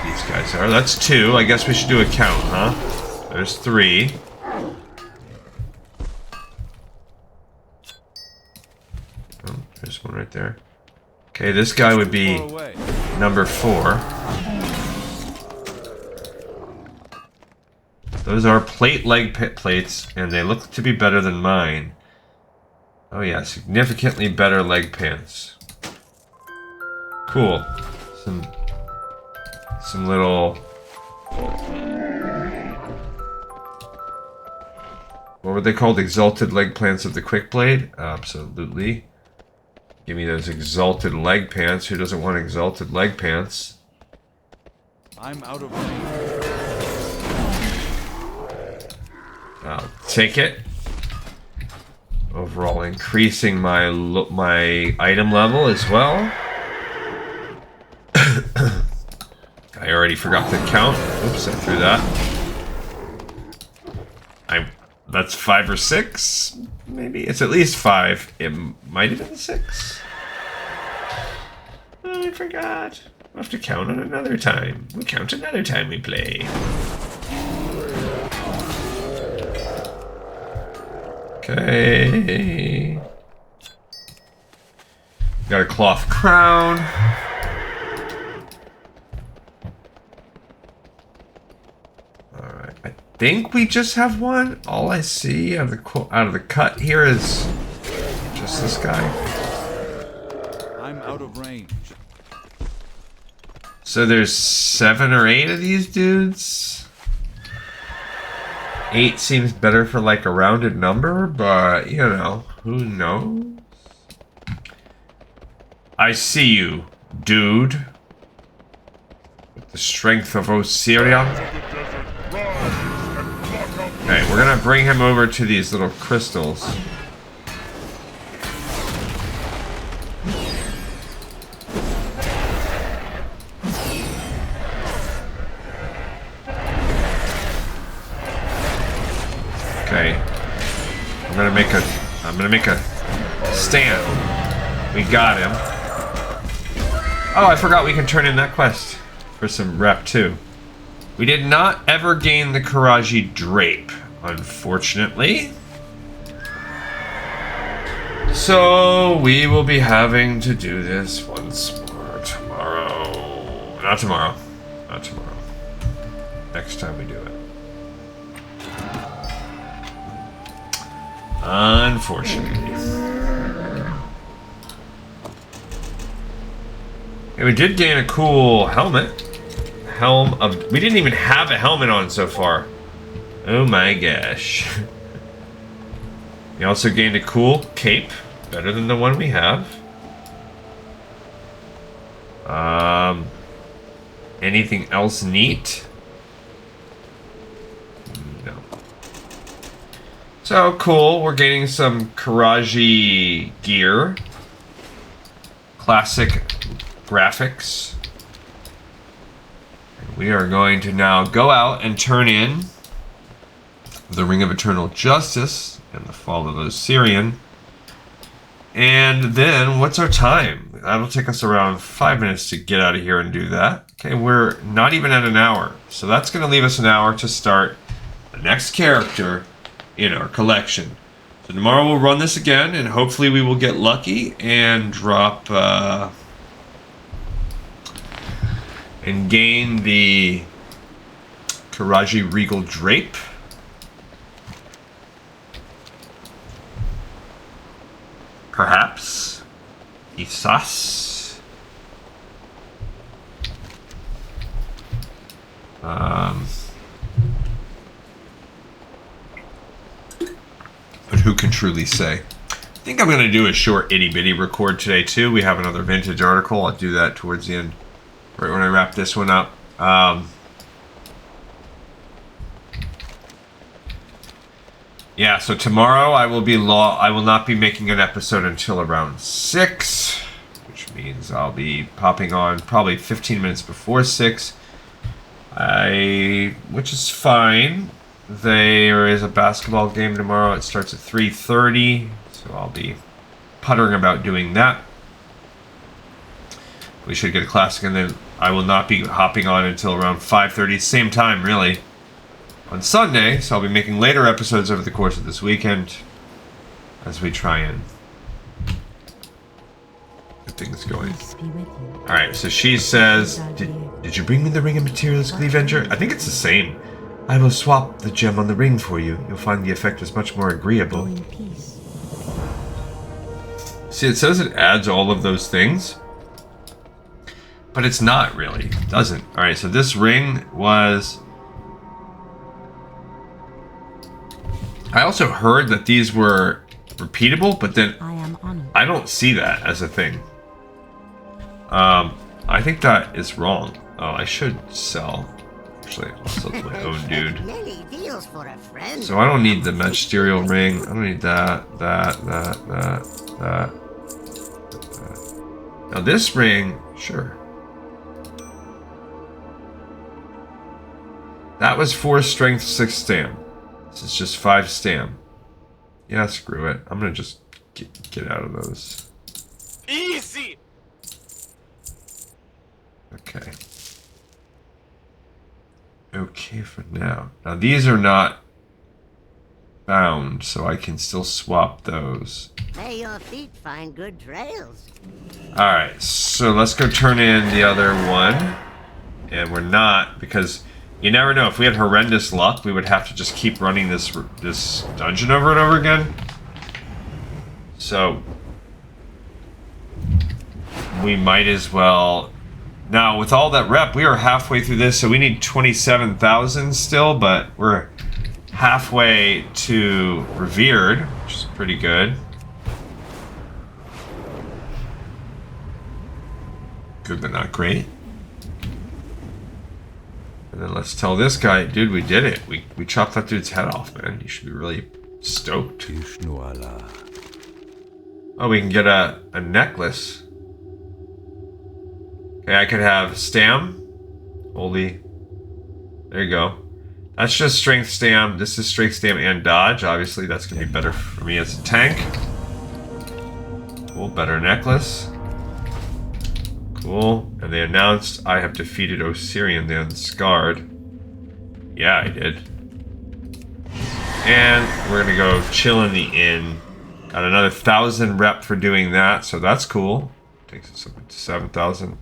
these guys are. That's 2. I guess we should do a count, huh? There's 3. Oh, there's one right there. Okay, this guy would be number 4. Those are plate leg plates, and they look to be better than mine. Oh yeah, significantly better leg pants. Cool. Some little... What were they called? Exalted leg pants of the quick blade? Absolutely. Give me those exalted leg pants. Who doesn't want exalted leg pants? I'm out of range. I'll take it. Overall, increasing my item level as well. I already forgot to count. Oops, I threw that. That's 5 or 6, maybe. It's at least 5. It might have been 6. Oh, I forgot. We'll have to count on another time. We count another time we play. Okay. Got a cloth crown. Alright, I think we just have one. All I see out of the cut here is just this guy. I'm out of range. So there's 7 or 8 of these dudes. 8 seems better for like a rounded number, but you know, who knows? I see you, dude. With the strength of Osiria. Okay, we're gonna bring him over to these little crystals. Okay. I'm gonna make a stand. We got him. Oh, I forgot we can turn in that quest for some rep too. We did not ever gain the Karaji Drape, unfortunately. So we will be having to do this once more tomorrow. Not tomorrow. Not tomorrow. Next time we do it. Unfortunately. And we did gain a cool helmet. We didn't even have a helmet on so far. Oh my gosh. We also gained a cool cape. Better than the one we have. Anything else neat? No. So cool, we're gaining some Karaji gear. Classic graphics. We are going to now go out and turn in the Ring of Eternal Justice and the Fall of Osirian. And then, what's our time? That'll take us around 5 minutes to get out of here and do that. Okay, we're not even at an hour. So that's going to leave us an hour to start the next character in our collection. So tomorrow we'll run this again, and hopefully we will get lucky and drop... and gain the Karaji Regal Drape. Perhaps. Isas. But who can truly say? I think I'm going to do a short itty bitty record today too. We have another vintage article. I'll do that towards the end. Right when I wrap this one up. Yeah, so tomorrow I will not be making an episode until around 6, which means I'll be popping on probably 15 minutes before 6. Which is fine. There is a basketball game tomorrow. It starts at 3:30, so I'll be puttering about doing that. We should get a classic, and then I will not be hopping on until around 5:30, same time really, on Sunday. So I'll be making later episodes over the course of this weekend as we try and get things going. All right, so she says, "Did you bring me the ring of materials, Cleavenger? I think it's the same. I will swap the gem on the ring for you. You'll find the effect is much more agreeable." See, it says it adds all of those things. But it's not really. It doesn't. Alright, so this ring was... I also heard that these were repeatable, but then I don't see that as a thing. I think that is wrong. Oh, I should sell. Actually, I'll sell to my own dude. So I don't need the magisterial ring. I don't need that. Now this ring, sure. That was 4 strength, 6 stam. This is just 5 stam. Yeah, screw it. I'm gonna just get out of those. Easy. Okay. Okay. Okay for now. Now these are not bound, so I can still swap those. May your feet find good trails. Alright, so let's go turn in the other one. And we're not, because you never know. If we had horrendous luck, we would have to just keep running this dungeon over and over again. So we might as well. Now, with all that rep, we are halfway through this, so we need 27,000 still, but we're halfway to Revered, which is pretty good. Good, but not great. And then let's tell this guy, dude, we did it. We chopped that dude's head off, man. You should be really stoked. Oh, we can get a necklace. Okay, I could have Stam. Holy. There you go. That's just Strength Stam. This is Strength Stam and Dodge. Obviously, that's going to be better for me as a tank. Cool, better necklace. Cool. And they announced I have defeated Osirian the Unscarred. Yeah, I did. And we're going to go chill in the inn. Got another 1,000 rep for doing that, so that's cool. Takes us up to 7,000.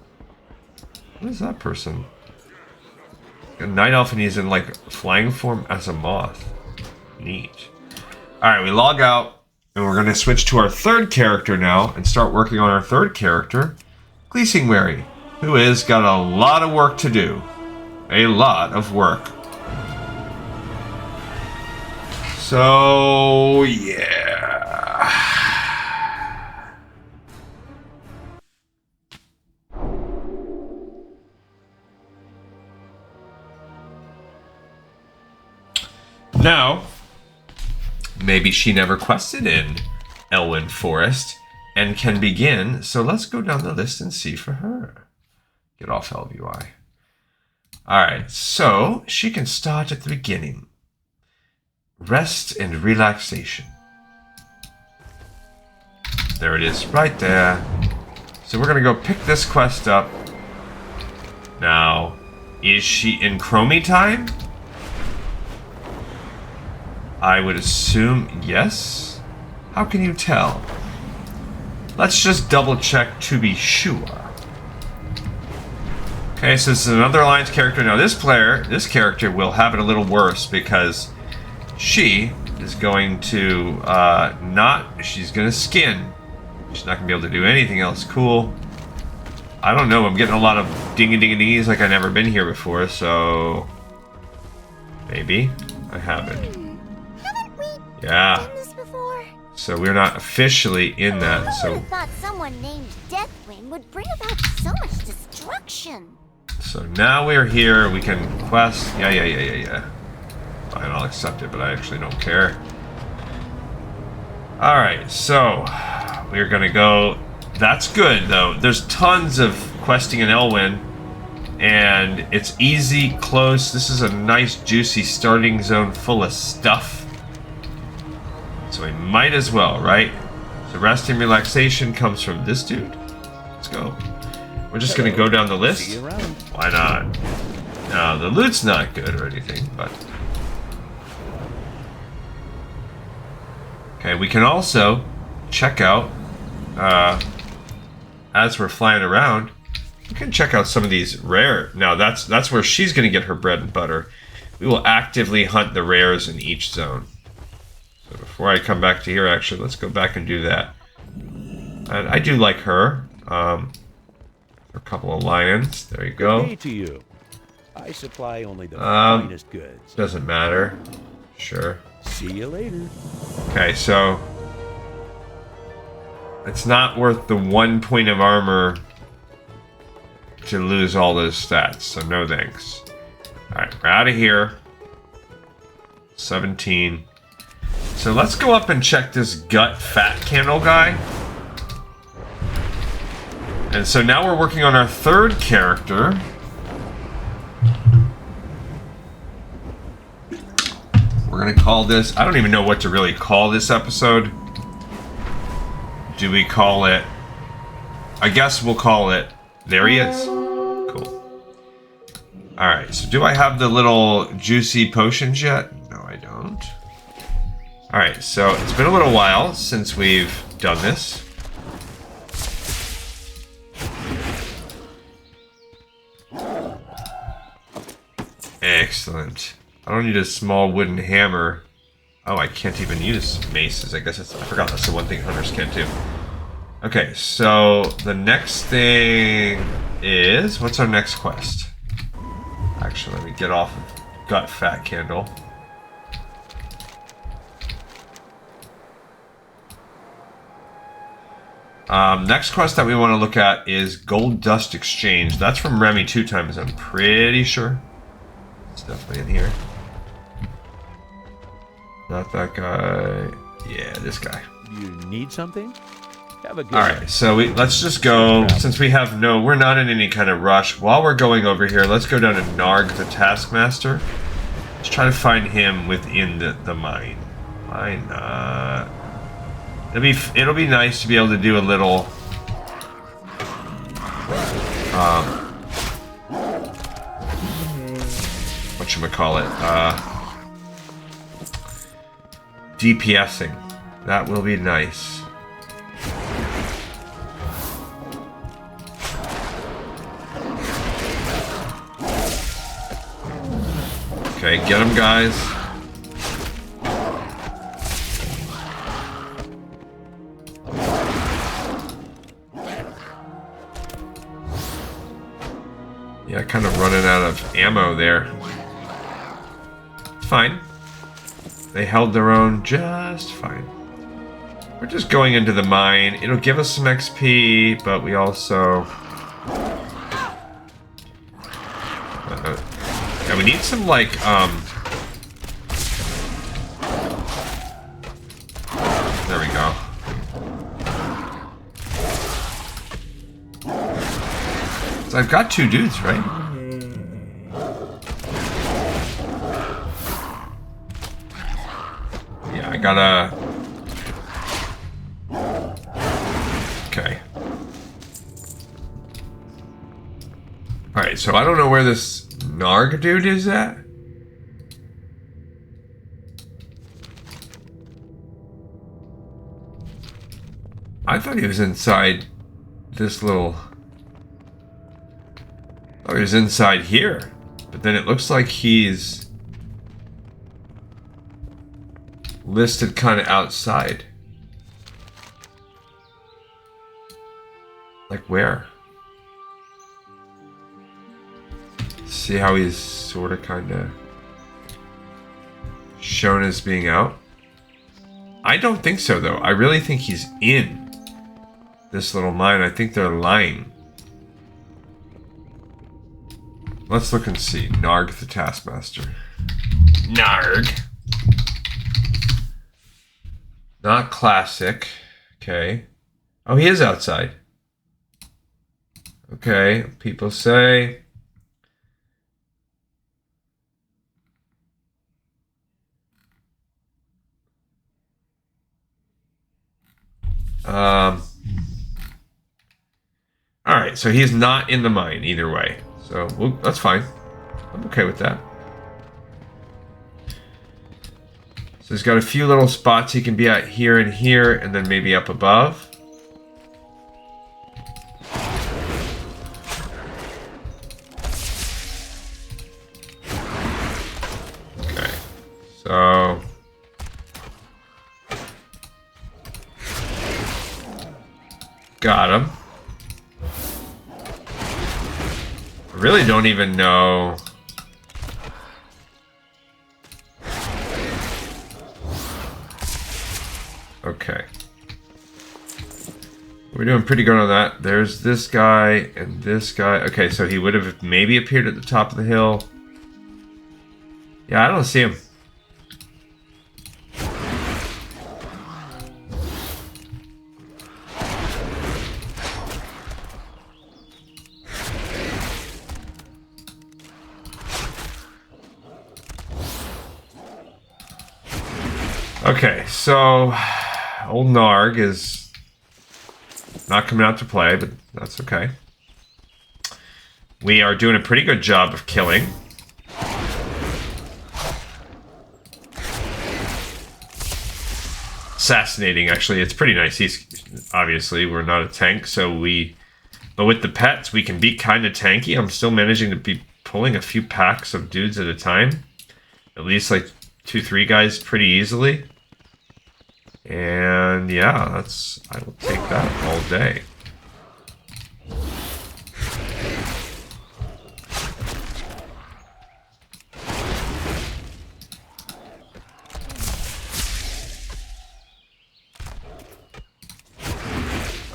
What is that person? A night elf and he's in like flying form as a moth. Neat. Alright, we log out and we're going to switch to our third character now and start working on our third character, Gleasingwary, who has got a lot of work to do. A lot of work. So, yeah. Now, maybe she never quested in Elwyn Forest and can begin, so let's go down the list and see for her. Get off LVY. Alright, so she can start at the beginning. Rest and relaxation. There it is, right there. So we're going to go pick this quest up. Now, is she in Chromie time? I would assume yes. How can you tell? Let's just double check to be sure. Okay, so this is another Alliance character. Now this character will have it a little worse because she is going to she's gonna skin. She's not gonna be able to do anything else cool. I don't know, I'm getting a lot of ding-a-ding-a-dingies like I've never been here before, so maybe I haven't. Yeah. This before? So we're not officially in that. I So would have thought someone named Deathwing would bring about so much destruction. So now we're here. We can quest. Yeah. Fine, I'll accept it, but I actually don't care. All right, so we're gonna go. That's good though. There's tons of questing in Elwyn, and it's easy, close. This is a nice, juicy starting zone full of stuff. So we might as well, right? So rest and relaxation comes from this dude. Let's go. We're just gonna go down the list. See you around. Why not? No, the loot's not good or anything, but... Okay, we can also check out, as we're flying around, we can check out some of these rare... Now, that's where she's gonna get her bread and butter. We will actively hunt the rares in each zone. So before I come back to here, actually, let's go back and do that. And I do like her. A couple of lions. There you go. Hey to you. I supply only the finest goods. Doesn't matter. Sure. See you later. Okay, so it's not worth the 1 point of armor to lose all those stats, so no thanks. Alright, we're out of here. 17. So let's go up and check this gut fat candle guy. And so now we're working on our third character. We're gonna call this, I don't even know what to really call this episode. Do we call it, I guess we'll call it, there he is. Cool. so do I have the little juicy potions yet? No, I don't. Alright, so it's been a little while since we've done this. Excellent. I don't need a small wooden hammer. Oh, I can't even use maces. I guess I forgot that's the one thing hunters can't do. Okay, so the next thing is... What's our next quest? Actually, let me get off of Gut Fat Candle. Next quest that we want to look at is Gold Dust Exchange. That's from Remy 2 times, I'm pretty sure. It's definitely in here. Not that guy. Yeah, this guy. You need something? Have a good Alright, so let's just go, since we have we're not in any kind of rush. While we're going over here, let's go down to Narg the Taskmaster. Let's try to find him within the mine. Why not? It'll be nice to be able to do a little whatchamacallit, DPSing. That will be nice. Okay, get him, guys. Yeah, kind of running out of ammo there. Fine. They held their own just fine. We're just going into the mine. It'll give us some XP, but we also... Yeah, we need some, like, there we go. So I've got 2 dudes, right? Yeah, I gotta... Okay. Alright, so I don't know where this Narg dude is at. I thought he was inside this little... Oh, he's inside here. But then it looks like he's listed kind of outside. Like where? See how he's sort of kind of shown as being out? I don't think so, though. I really think he's in this little mine. I think they're lying. Let's look and see. Narg the Taskmaster. Narg. Not classic. Okay. Oh, he is outside. Okay. People say... Alright, so he's not in the mine either way. So, that's fine. I'm okay with that. So he's got a few little spots he can be at here and here, and then maybe up above. Okay. So... got him. I really don't even know. Okay. We're doing pretty good on that. There's this guy and this guy. Okay, so he would have maybe appeared at the top of the hill. Yeah, I don't see him. Okay, so old Narg is not coming out to play, but that's okay. We are doing a pretty good job of killing. assassinating, actually. It's pretty nice. He's obviously, we're not a tank, so but with the pets, we can be kind of tanky. I'm still managing to be pulling a few packs of dudes at a time. At least like 2-3 guys pretty easily. And yeah, I will take that all day.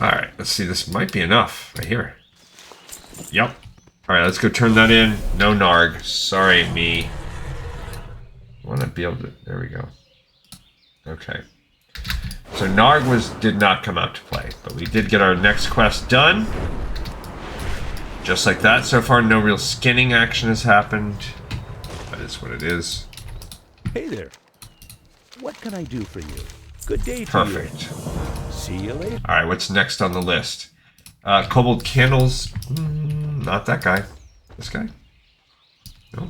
Alright, let's see. This might be enough right here. Yep. Alright, let's go turn that in. No Narg. Sorry, me. I want to be able to... There we go. Okay. So Narg did not come out to play, but we did get our next quest done. Just like that. So far, no real skinning action has happened. That is what it is. Hey there. What can I do for you? Good day to Perfect. you. See you later. Alright, what's next on the list? Kobold Candles. Not that guy. This guy? No.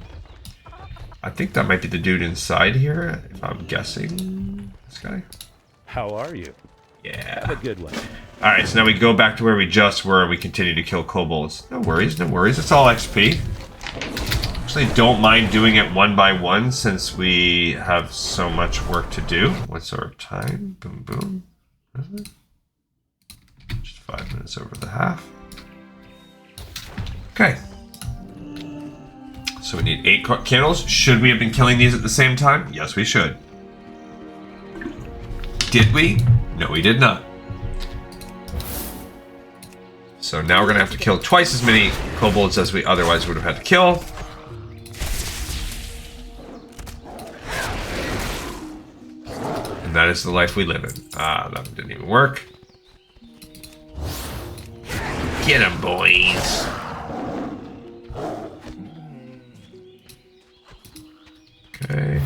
I think that might be the dude inside here, if I'm guessing. This guy? How are you? Yeah. Have a good one. Alright, so now we go back to where we just were and we continue to kill kobolds. No worries, no worries. It's all XP. Actually, don't mind doing it one by one since we have so much work to do. What's our time? Boom, boom. Is it? Just 5 minutes over the half. Okay. So we need 8 candles. Should we have been killing these at the same time? Yes, we should. Did we? No, we did not. So now we're going to have to kill twice as many kobolds as we otherwise would have had to kill. And that is the life we live in. Ah, that didn't even work. Get 'em, boys. Okay.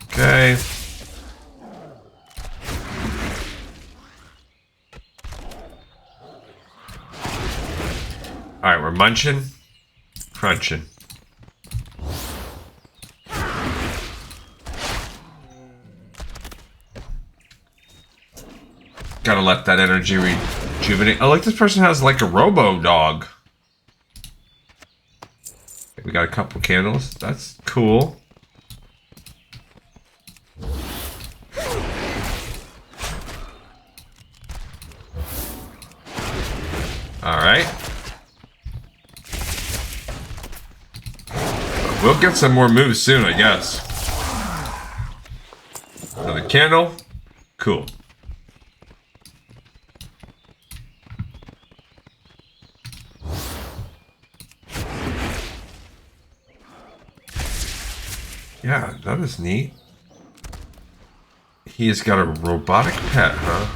Okay. Alright, we're munching, crunching. Gotta let that energy rejuvenate. Oh, like this person has like a robo dog. We got a couple candles. That's cool. Alright. We'll get some more moves soon, I guess. Another candle. Cool. Yeah, that is neat. He has got a robotic pet, huh?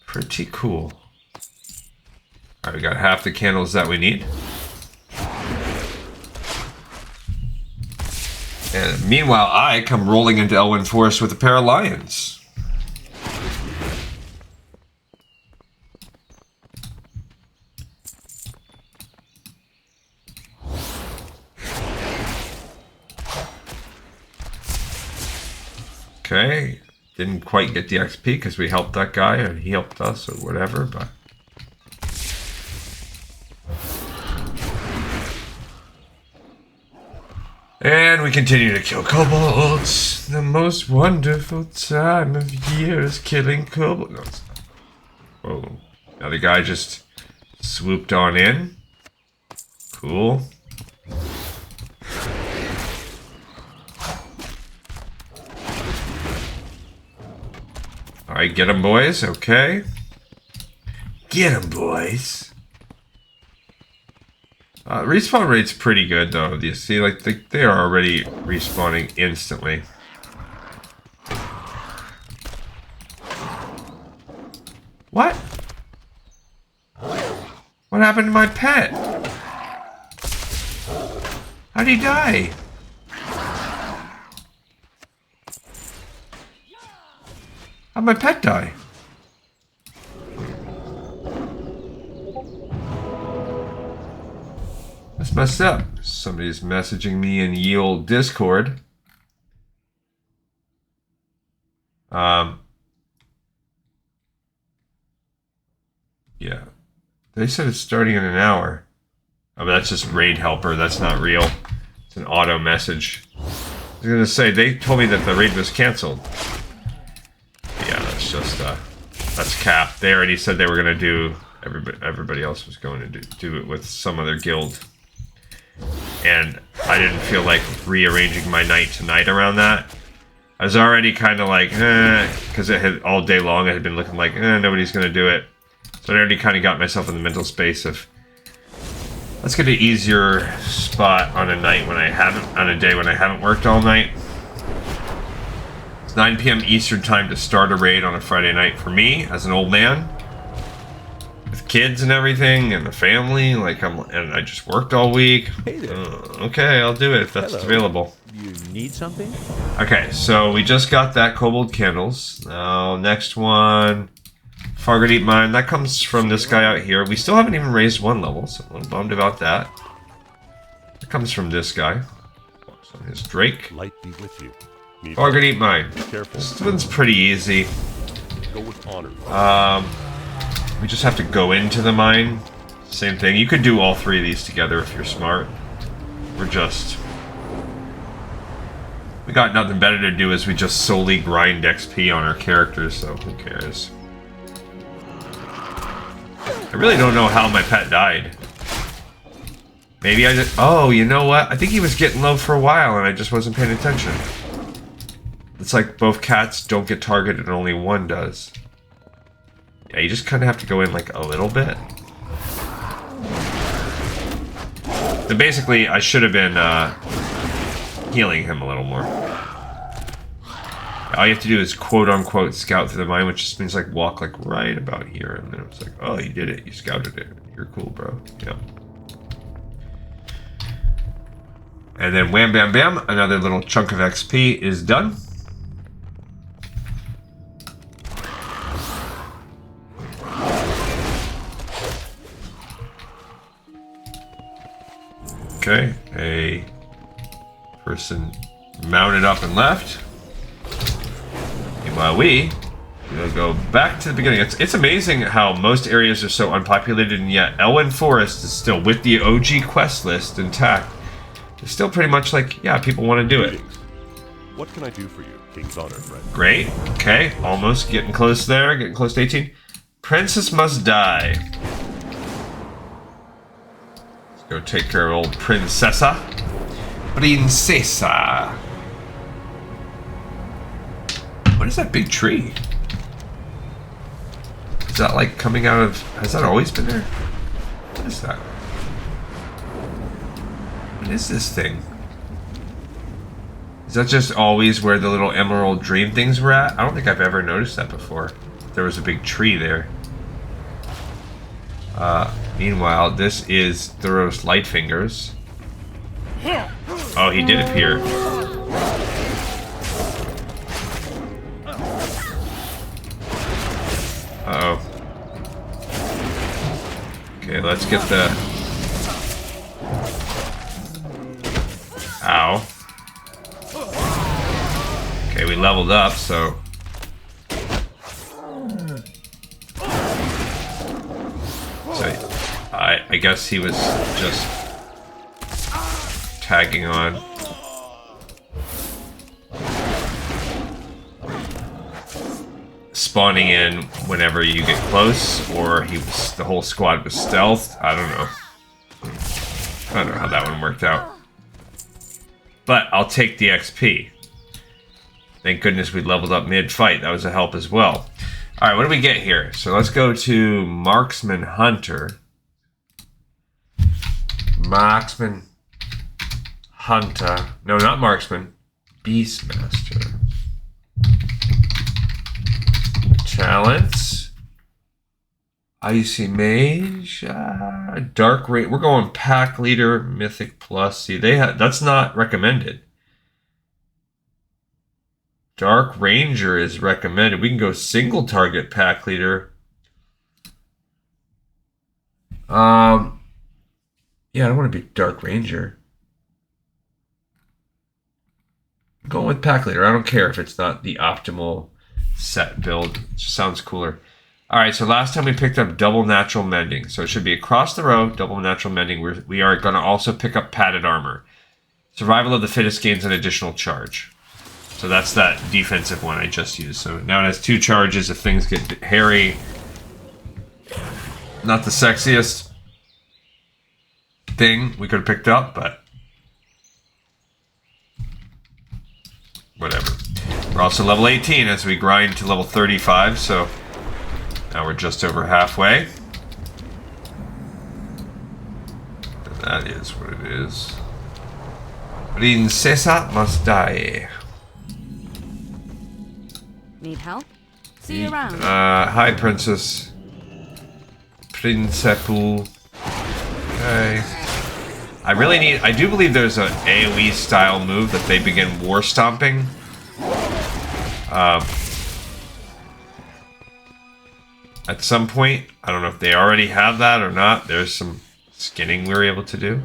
Pretty cool. Alright, we got half the candles that we need. And meanwhile, I come rolling into Elwyn Forest with a pair of lions. Okay, didn't quite get the XP because we helped that guy and he helped us or whatever, but... And we continue to kill kobolds. The most wonderful time of year is killing kobolds. No, it's not. Whoa. Another guy just swooped on in. Cool. Alright, get them, boys. Okay. Get them, boys. Respawn rate's pretty good, though. You see, like, they are already respawning instantly. What? What happened to my pet? How'd he die? How'd my pet die? That's messed up. Somebody's messaging me in ye olde Discord. Yeah. They said it's starting in an hour. Oh, but that's just raid helper. That's not real. It's an auto message. I was gonna say, they told me that the raid was canceled. Yeah, that's just, that's cap. They already said they were gonna do, everybody else was going to do it with some other guild. And I didn't feel like rearranging my night tonight around that. I was already kind of like, because it had all day long, I had been looking like, nobody's gonna do it. So I already kind of got myself in the mental space of, let's get an easier spot on a night when I haven't, on a day when I haven't worked all night. It's 9 p.m. Eastern time to start a raid on a Friday night for me as an old man with kids and everything and the family. Like and I just worked all week. Hey there. Okay, I'll do it if that's Hello. available. You need something? Okay, so we just got that Kobold Candles. Now, next one, Fargodeep Mine. That comes from this guy out here. We still haven't even raised 1 level, so I'm a little bummed about that. It comes from this guy. So his Drake. Light be with you. Need Fargodeep Mine. careful. This one's pretty easy. Go with honor. We just have to go into the mine. Same thing. You could do all 3 of these together if you're smart. We got nothing better to do as we just solely grind XP on our characters, so who cares? I really don't know how my pet died. Maybe I just... Oh, you know what? I think he was getting low for a while and I just wasn't paying attention. It's like both cats don't get targeted and only one does. Yeah, you just kind of have to go in like a little bit. So basically, I should have been healing him a little more. All you have to do is quote-unquote scout through the mine, which just means like walk like right about here, and then it's like, oh, you did it, you scouted it, you're cool, bro. Yeah. And then wham bam bam, another little chunk of XP is done. Okay, a person mounted up and left. Meanwhile, we will go back to the beginning. It's amazing how most areas are so unpopulated, and yet Elwyn Forest is still with the OG quest list intact. It's still pretty much like, yeah, people want to do it. What can I do for you, King's Honor, friend? Great. Okay, almost getting close there. Getting close to 18. Princess must die. Let's go take care of old Princessa. Princesa. What is that big tree? Is that like coming out of... Has that always been there? What is that? What is this thing? Is that just always where the little emerald dream things were at? I don't think I've ever noticed that before. There was a big tree there. Meanwhile, this is Thoros Lightfingers. Oh, he did appear. Uh-oh. Okay, let's get the... Ow. Okay, we leveled up, so... I guess he was just tagging on. Spawning in whenever you get close, or the whole squad was stealthed. I don't know. I don't know how that one worked out. But I'll take the XP. Thank goodness we leveled up mid-fight. That was a help as well. Alright, what do we get here? So let's go to Marksman Hunter. Marksman Hunter. No, not Marksman. Beastmaster. Talents. Icy Mage. Dark Rate. We're going Pack Leader, Mythic Plus. See, that's not recommended. Dark Ranger is recommended. We can go single target Pack Leader. Yeah, I don't want to be Dark Ranger. I'm going with Pack Leader. I don't care if it's not the optimal set build. It just sounds cooler. Alright, so last time we picked up double natural mending. So it should be across the row, double natural mending. We are going to also pick up padded armor. Survival of the fittest gains an additional charge. So that's that defensive one I just used. So now it has 2 charges if things get hairy. Not the sexiest thing we could have picked up, but whatever. We're also level 18 as we grind to level 35, so now we're just over halfway. And that is what it is. Princesa must die. Need help? See you around. Hi, Princess. Princepu. Okay. I do believe there's an AoE style move that they begin war stomping. At some point, I don't know if they already have that or not. There's some skinning we were able to do.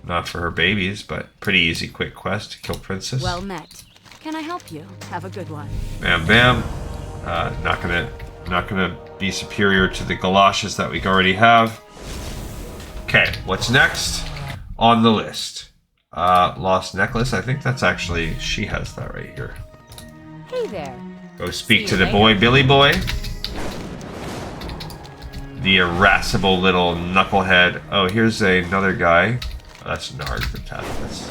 Not for her babies, but pretty easy, quick quest to kill Princess. Well met. Can I help you? Have a good one. Bam, bam. Not gonna be superior to the galoshes that we already have. Okay, what's next on the list? Lost necklace. I think that's actually, she has that right here. Hey there. Go speak to the boy, Billy Boy. The irascible little knucklehead. Oh, here's another guy. Oh, that's Narg the Tacitus.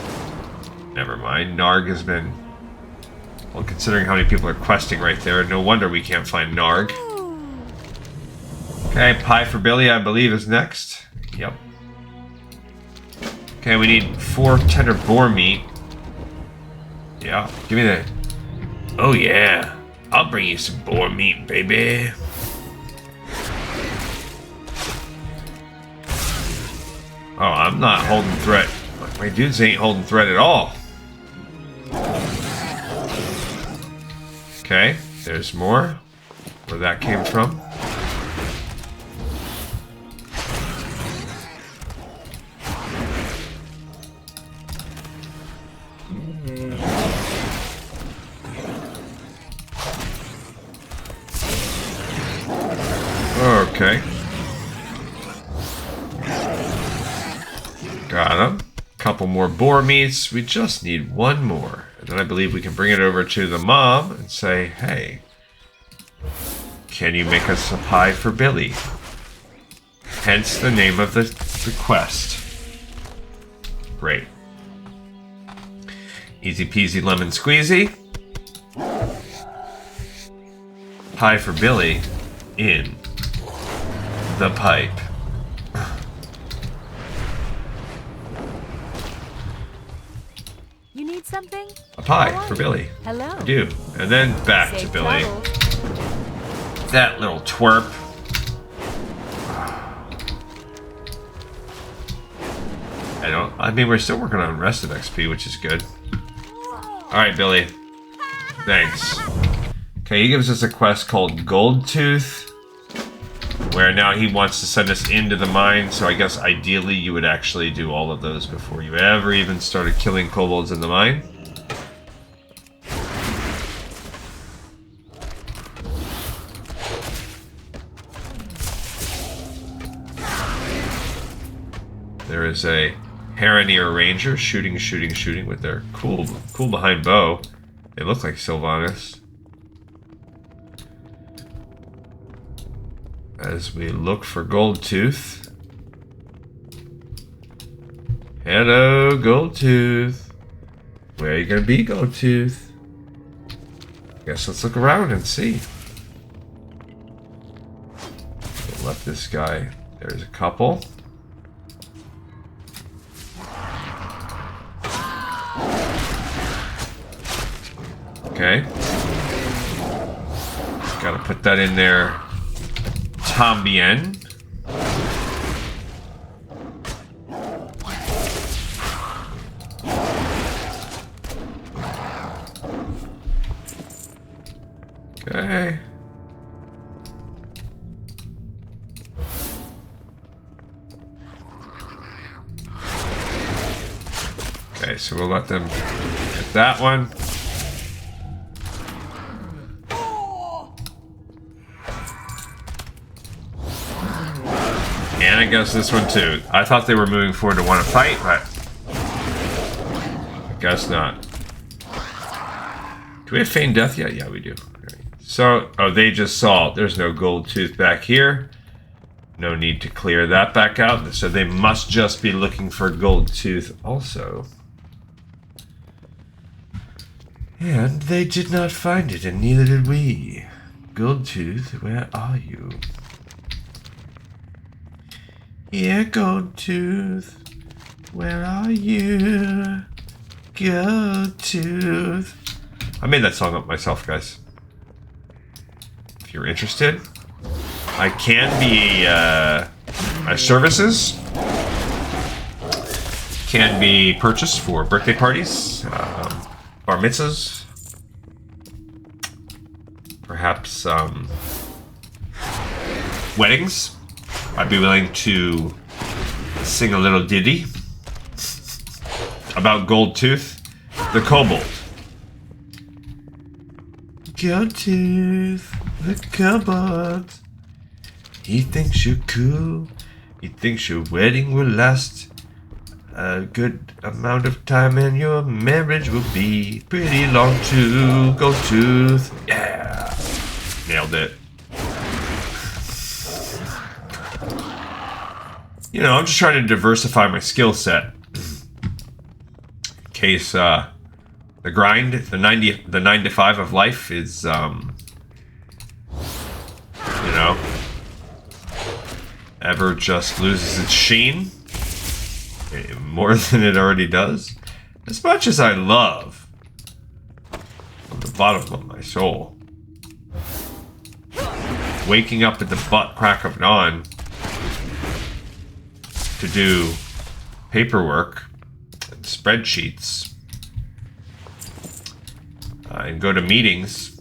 Never mind. Narg has been... Well, considering how many people are questing right there, no wonder we can't find Narg. Okay, Pie for Billy, I believe, is next. Yep. Okay, we need 4 tender boar meat. Yeah, give me that. Oh, yeah. I'll bring you some boar meat, baby. Oh, I'm not holding threat. My dudes ain't holding threat at all. Okay, there's more. Where that came from. Okay. Got him. Couple more boar meats. We just need 1 more. And then I believe we can bring it over to the mom and say, hey, can you make us a pie for Billy? Hence the name of the quest. Great. Easy peasy lemon squeezy. Pie for Billy in the pipe. You need something? A pie for Billy. Hello. I do. And then back Safe to Billy. travels. That little twerp. I mean, we're still working on rest of XP, which is good. Alright, Billy. Thanks. Okay, he gives us a quest called Gold Tooth, where now he wants to send us into the mine, so I guess ideally you would actually do all of those before you ever even started killing kobolds in the mine. There is a Haranier Ranger shooting with their cool behind bow. They look like Sylvanas. As we look for Gold Tooth. Hello, Gold Tooth. Where are you gonna be, Gold Tooth? Guess let's look around and see. Left this guy. There's a couple. Okay. Gotta put that in there. Tambien. Okay. Okay, so we'll let them get that one. And I guess this one too. I thought they were moving forward to want to fight, but I guess not. Do we have feigned death yet? Yeah, we do. Okay. So, oh, they just saw there's no gold tooth back here. No need to clear that back out. So they must just be looking for gold tooth also. And they did not find it, and neither did we. Gold tooth, where are you? Here, gold tooth, where are you? Gold tooth. I made that song up myself, guys. If you're interested, I can be, my services can be purchased for birthday parties, bar mitzvahs, perhaps, weddings. I'd be willing to sing a little ditty about Gold Tooth, the kobold. Gold Tooth, the kobold. He thinks you're cool. He thinks your wedding will last a good amount of time, and your marriage will be pretty long too. Gold Tooth, yeah, nailed it. You know, I'm just trying to diversify my skill set. In case the grind, the 9 to 5 of life is, you know, ever just loses its sheen more than it already does. As much as I love, from the bottom of my soul, waking up at the butt crack of dawn to do paperwork and spreadsheets and go to meetings,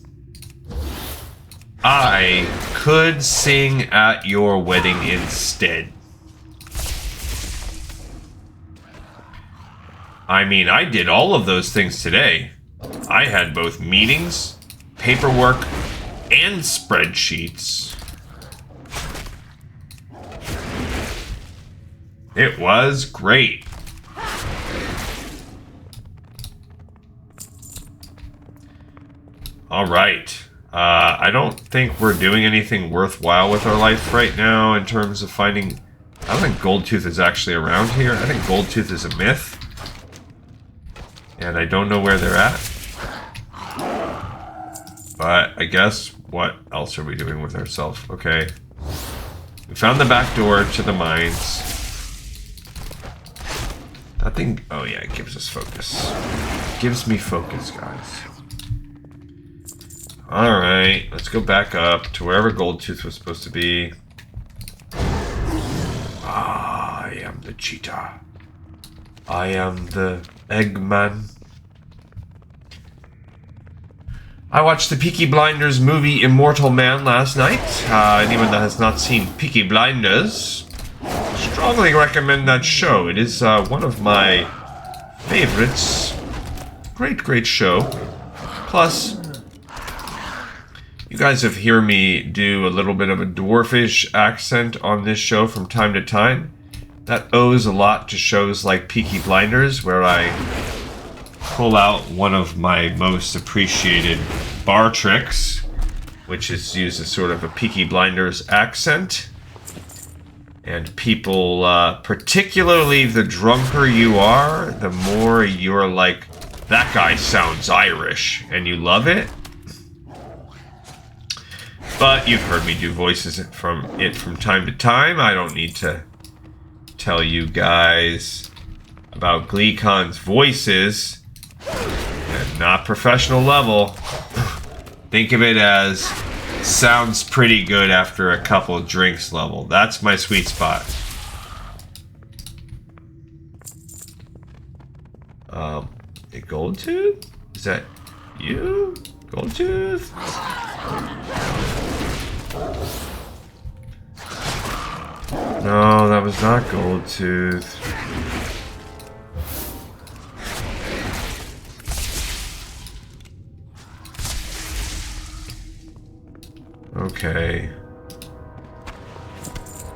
I could sing at your wedding instead. I mean, I did all of those things today. I had both meetings, paperwork, and spreadsheets. It was great. All right. I don't think we're doing anything worthwhile with our life right now in terms of finding... I don't think Goldtooth is actually around here. I think Goldtooth is a myth. And I don't know where they're at. But I guess, what else are we doing with ourselves? Okay. We found the back door to the mines. That thing, oh yeah, it gives us focus. It gives me focus, guys. Alright, let's go back up to wherever Goldtooth was supposed to be. I am the cheetah. I am the Eggman. I watched the Peaky Blinders movie Immortal Man last night. Anyone that has not seen Peaky Blinders, strongly recommend that show. It is one of my favorites. Great show. Plus, you guys have heard me do a little bit of a dwarfish accent on this show from time to time. That owes a lot to shows like Peaky Blinders, where I pull out one of my most appreciated bar tricks, which is used as sort of a Peaky Blinders accent. And people, particularly the drunker you are, the more you're like, that guy sounds Irish, and you love it. But you've heard me do voices from time to time. I don't need to tell you guys about GleeCon's voices. And not professional level. Think of it as sounds pretty good after a couple drinks level. That's my sweet spot. A Goldtooth? Is that you? Goldtooth? No, that was not Goldtooth. Okay.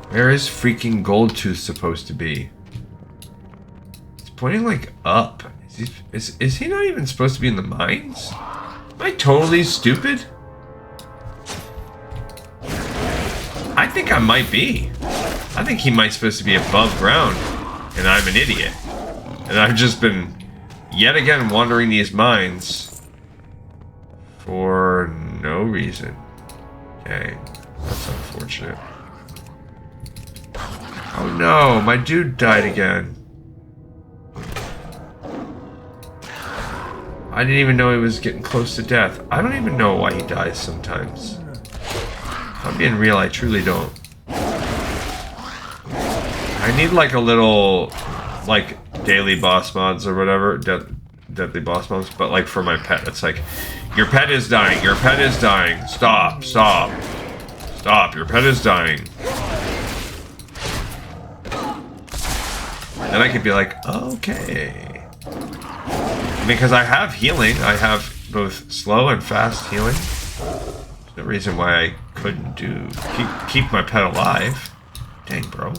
Where is freaking Goldtooth supposed to be? It's pointing like up. Is he not even supposed to be in the mines? Am I totally stupid? I think I might be. I think he might supposed to be above ground, and I'm an idiot. And I've just been yet again wandering these mines for no reason. Okay, that's unfortunate. Oh no, my dude died again. I didn't even know he was getting close to death. I don't even know why he dies sometimes. If I'm being real, I truly don't. I need like a little, like, daily boss mods or whatever. Deadly boss mods. But like for my pet, it's like, your pet is dying, your pet is dying. Stop, stop. Stop, your pet is dying. And I could be like, okay. Because I have healing. I have both slow and fast healing. There's no reason why I couldn't keep my pet alive. Dang, bro.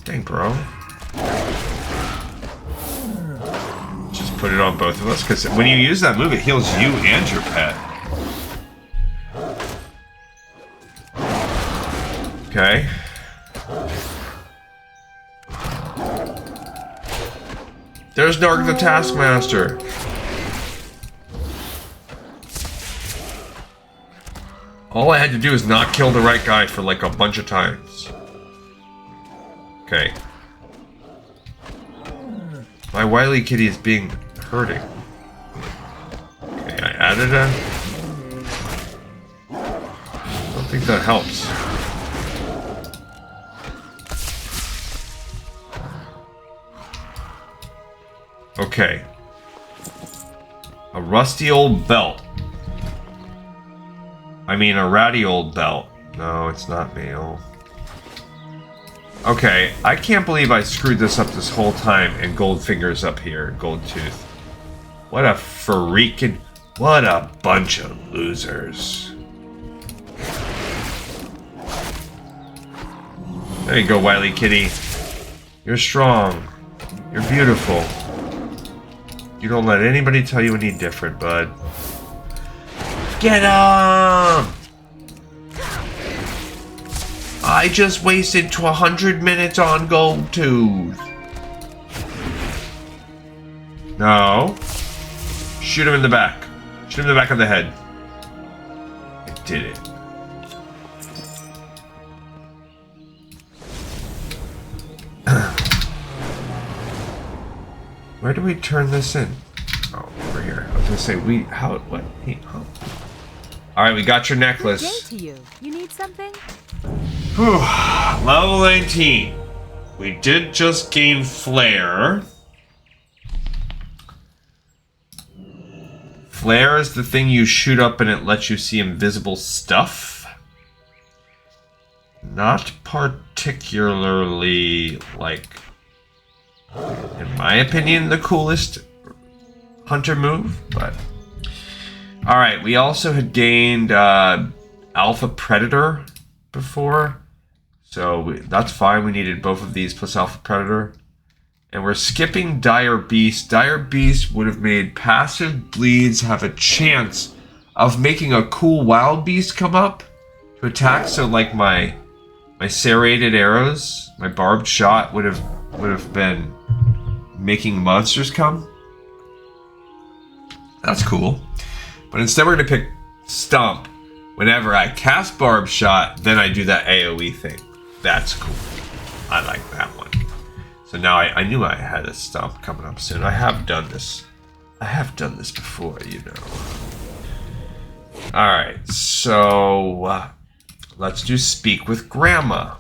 Dang, bro. Just put it on both of us, because when you use that move, it heals you and your pet. Okay. There's Narg the Taskmaster. All I had to do is not kill the right guy for like a bunch of times. Okay. My wily kitty is being hurting. Okay, I added a... I don't think that helps. Okay. A rusty old belt. I mean, a ratty old belt. No, it's not mail. Okay, I can't believe I screwed this up this whole time and Goldfinger's up here, Goldtooth. What a freaking... What a bunch of losers. There you go, Wily Kitty. You're strong. You're beautiful. You don't let anybody tell you any different, bud. Get him! I just wasted 100 minutes on Goldtooth. No. Shoot him in the back. Shoot him in the back of the head. I did it. Where do we turn this in? Oh, over here. I was gonna say what? Oh. All right, we got your necklace. Good day to you. You need something? Whew. Level 19. We did just gain Flare. Flare is the thing you shoot up and it lets you see invisible stuff. Not particularly, like, in my opinion, the coolest hunter move, but... Alright, we also had gained Alpha Predator before, so that's fine. We needed both of these plus Alpha Predator. And we're skipping Dire Beast. Dire Beast would have made passive bleeds have a chance of making a cool Wild Beast come up to attack, so like my serrated arrows, my barbed shot would have been making monsters come. That's cool. But instead we're going to pick Stomp. Whenever I cast Barb Shot, then I do that AoE thing. That's cool. I like that one. So now I knew I had a Stomp coming up soon. I have done this. I have done this before, you know. Alright, so let's do Speak with Grandma.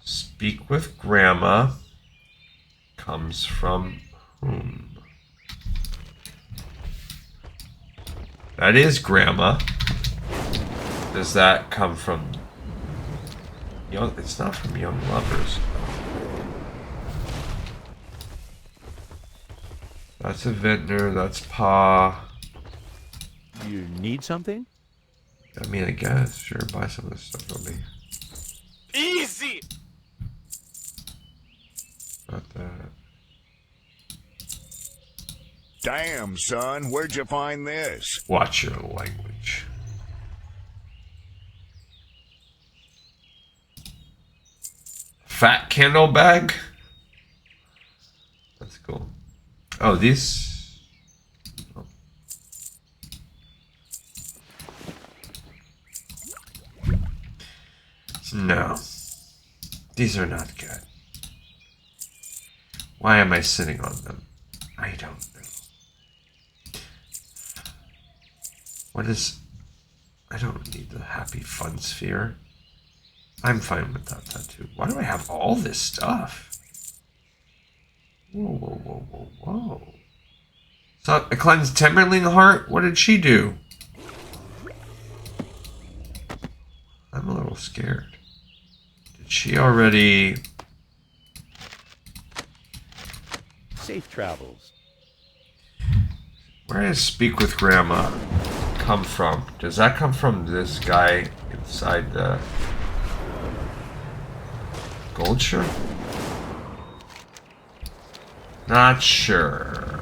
Speak with Grandma comes from whom? That is Grandma. Does that come from young? It's not from Young Lovers. That's a Vintner. That's Pa. You need something? I mean, I guess. Sure, buy some of this stuff for me. Easy! Not that. Damn, son, where'd you find this? Watch your language. Fat candle bag? That's cool. Oh, these... Oh. No. These are not good. Why am I sitting on them? I don't know. What is... I don't need the happy fun sphere. I'm fine without that too. Why do I have all this stuff? Whoa, whoa, whoa, whoa, whoa. So, a cleansed Timberling heart? What did she do? I'm a little scared. Did she already... Safe travels. Where does Speak with Grandma come from? Does that come from this guy inside the gold shirt? Not sure.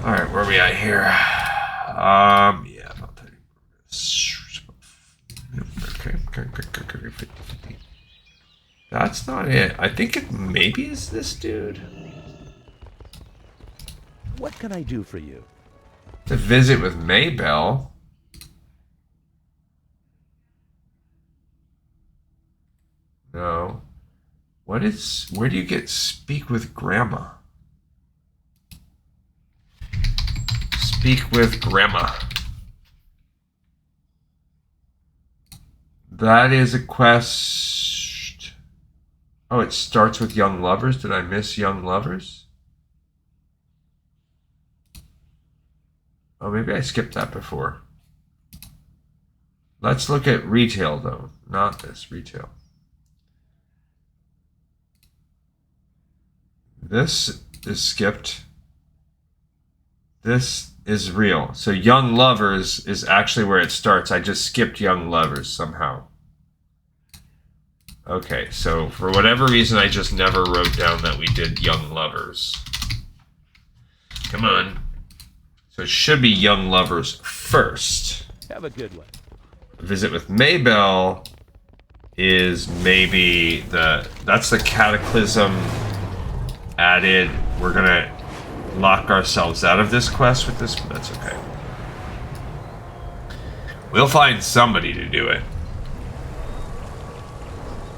Alright, where are we at here? Yeah, about 30 minutes. Okay. 50. That's not it. I think it maybe is this dude. What can I do for you? To visit with Maybell. No. Where do you get Speak with Grandma? Speak with Grandma. That is a quest. Oh, it starts with Young Lovers. Did I miss Young Lovers? Oh, maybe I skipped that before. Let's look at retail, though. Not this, retail. This is skipped. This is real. So Young Lovers is actually where it starts. I just skipped Young Lovers somehow. Okay, so for whatever reason, I just never wrote down that we did Young Lovers. Come on. So it should be Young Lovers first. Have a good one. Visit with Maybell is maybe that's the Cataclysm added. We're gonna lock ourselves out of this quest with this, but that's okay. We'll find somebody to do it.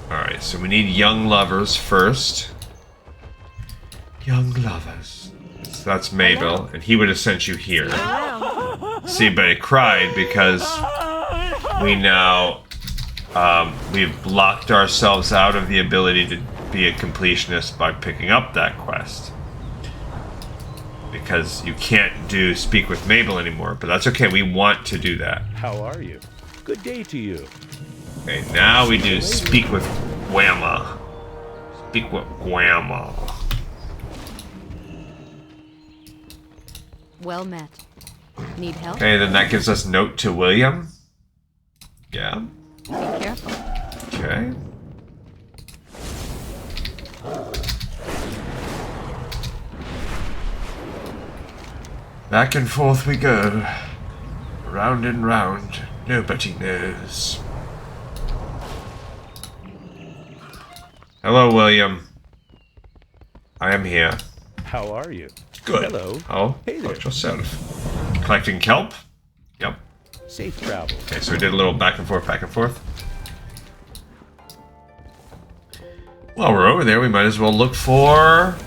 Alright, so we need Young Lovers first. Young Lovers. So that's Maybell, and he would have sent you here. See, but it cried because we now we've blocked ourselves out of the ability to be a completionist by picking up that quest. Because you can't do Speak with Maybell anymore, but that's okay, we want to do that. How are you? Good day to you. Okay, now we do Speak with Grandma. Speak with Grandma. Well met. Need help? Okay, then that gives us note to William. Yeah. Be careful. Okay. Back and forth we go. Round and round. Nobody knows. Hello, William. I am here. How are you? Good. Hello. Oh, Hey there. about yourself. Collecting kelp? Yep. Safe travels. Okay, so we did a little back and forth, back and forth. While we're over there, we might as well look for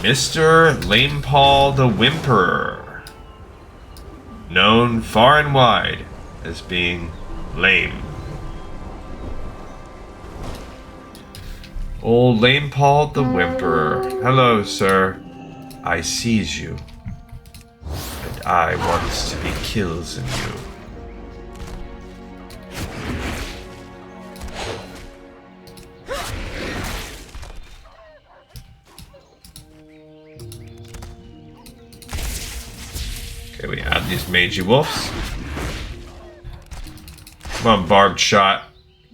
Mr. Lame Paul the Whimperer. Known far and wide as being lame. Old Lame Paul the Whimperer. Hello, sir. I sees you. And I wants to be kills in you. Okay, we add these mangy wolves. Come on, barbed shot.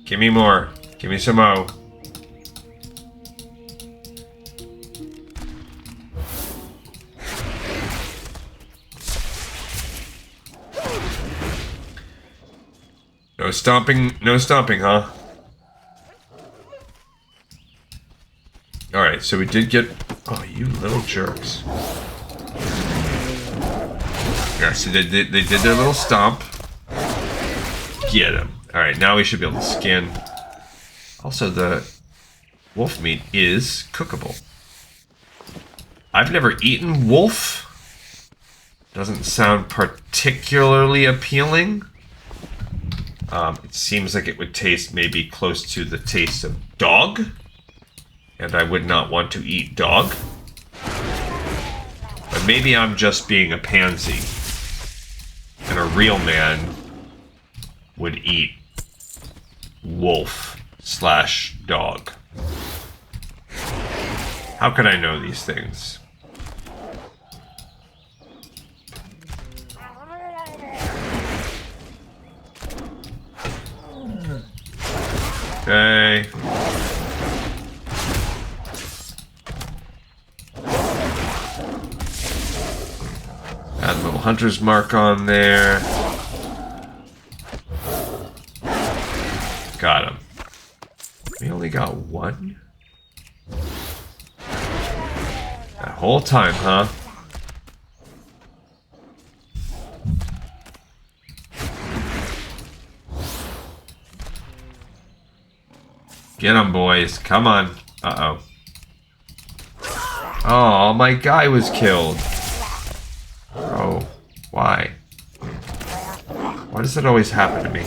Give me more. Give me some O. No stomping, huh? Alright, so we did get... Oh, you little jerks. Yeah, so they did their little stomp. Get him. Alright, now we should be able to skin. Also, the wolf meat is cookable. I've never eaten wolf. Doesn't sound particularly appealing. It seems like it would taste maybe close to the taste of dog. And I would not want to eat dog. But maybe I'm just being a pansy. And a real man would eat wolf/dog. How could I know these things? Okay. Add a little hunter's mark on there. Got him. We only got one? That whole time, huh? Get them, boys. Come on. Uh-oh. Oh, my guy was killed. Oh, why? Why does that always happen to me?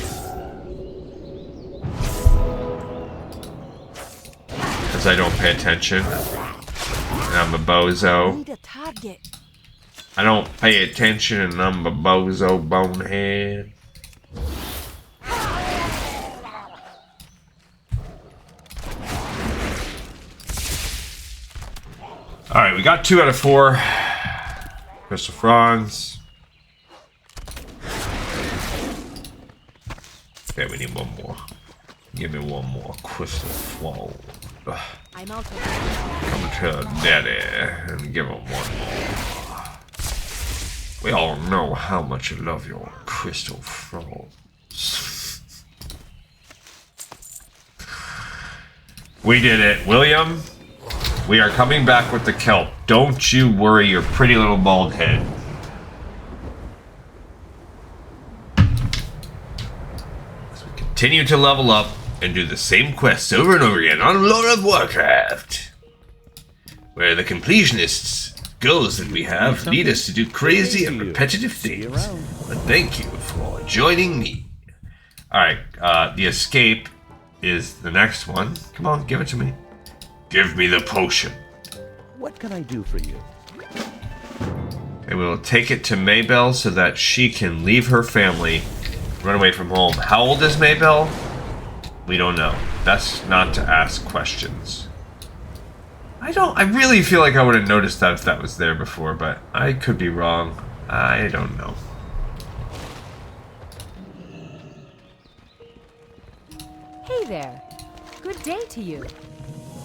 Because I don't pay attention. And I'm a bozo. Need a target. I don't pay attention and I'm a bozo bonehead. Alright, we got 2 out of 4. Crystal fronds. Okay, we need one more. Give me one more crystal flow. I'm out of Come to daddy and give him one more. We all know how much you love your crystal frogs. We did it, William. We are coming back with the kelp. Don't you worry your pretty little bald head. As we continue to level up and do the same quests over and over again on World of Warcraft, where the completionists' goals that we have lead us to do crazy and repetitive things. But thank you for joining me. Alright, the escape is the next one. Come on, give it to me. Give me the potion. What can I do for you? And we'll take it to Maybell so that she can leave her family, run away from home. How old is Maybell? We don't know. Best not to ask questions. I really feel like I would have noticed that if that was there before, but I could be wrong. I don't know. Hey there. Good day to you.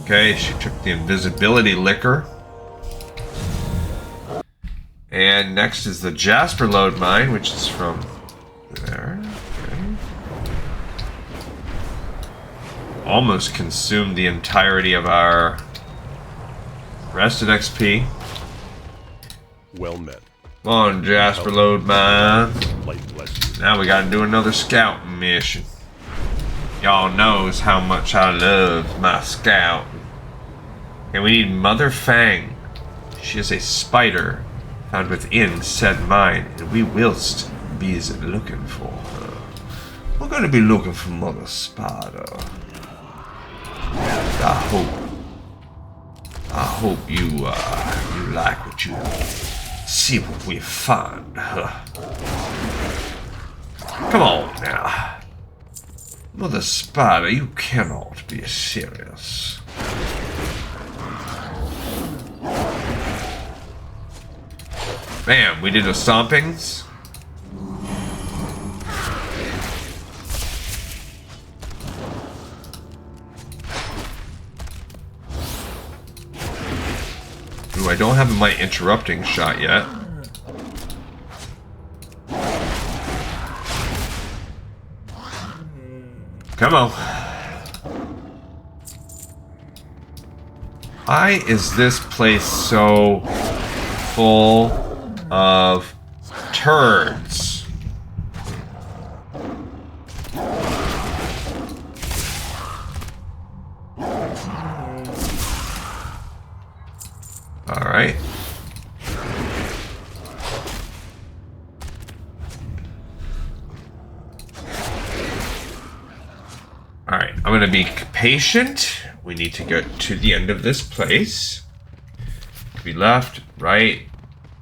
Okay, she took the invisibility liquor. And next is the Jasper Lode Mine, which is from there. Okay. Almost consumed the entirety of our rested XP. Well met. Come on, Jasper Lode Mine. Light bless you. Now we gotta do another scouting mission. Y'all knows how much I love my scouting. And we need Mother Fang. She is a spider found within said mine, and we whilst be looking for her. We're going to be looking for Mother Spider. I hope you you like what you see what we find. Come on now. Mother Spider, you cannot be serious. Bam, we did the stompings. I don't have my interrupting shot yet. Come on. Why is this place so full of turds? All right. All right, I'm gonna be patient. We need to get to the end of this place. Could be left, right,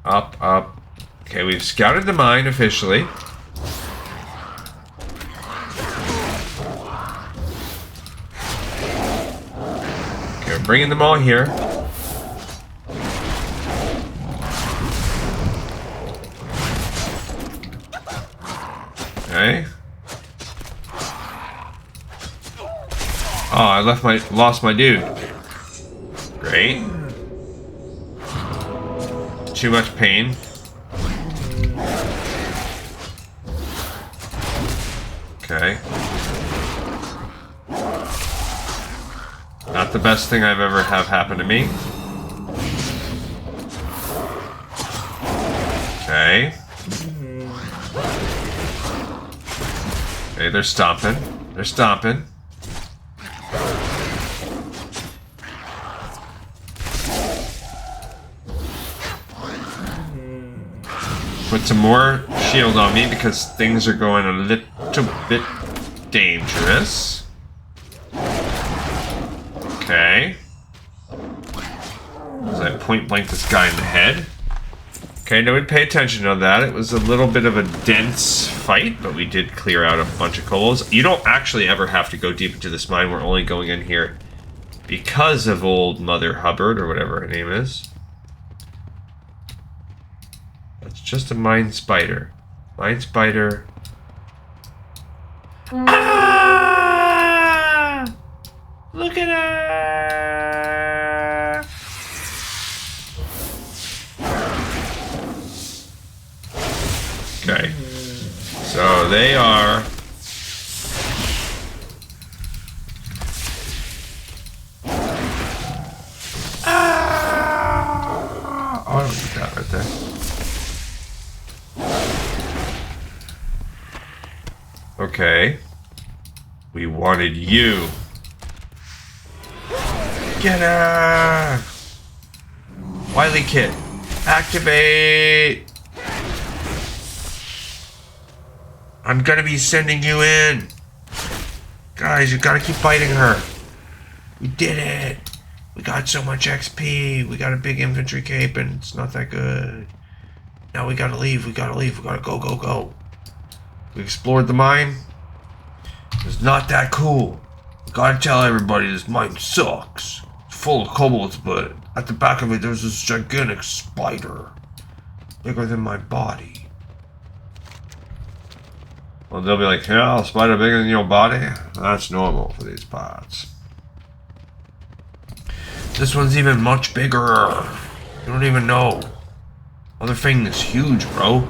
up, up. Okay, we've scouted the mine officially. Okay, we're bringing them all here. Okay. Oh, I lost my dude. Great. Too much pain. Okay. Not the best thing I've ever have happen to me. Okay. Okay, they're stomping. They're stomping. Put some more shield on me because things are going a little bit dangerous. Okay. As I point blank this guy in the head. Okay, no one pay attention to that. It was a little bit of a dense fight, but we did clear out a bunch of kobolds. You don't actually ever have to go deep into this mine. We're only going in here because of old Mother Hubbard, or whatever her name is. It's just a mine spider. Mine spider. Ah! Look at her! Okay. So they are... Ah! Oh, I don't need that right there. Okay. We wanted you. Get her! Wily Kit, activate! I'm gonna be sending you in. Guys, you gotta keep fighting her. We did it. We got so much XP. We got a big infantry cape and it's not that good. Now we gotta leave. We gotta leave. We gotta go, go, go. We explored the mine. It's not that cool. Gotta tell everybody this mine sucks. It's full of kobolds, but at the back of it there's this gigantic spider. Bigger than my body. Well, they'll be like, yeah, a spider bigger than your body? That's normal for these parts. This one's even much bigger. You don't even know. Other thing is huge, bro.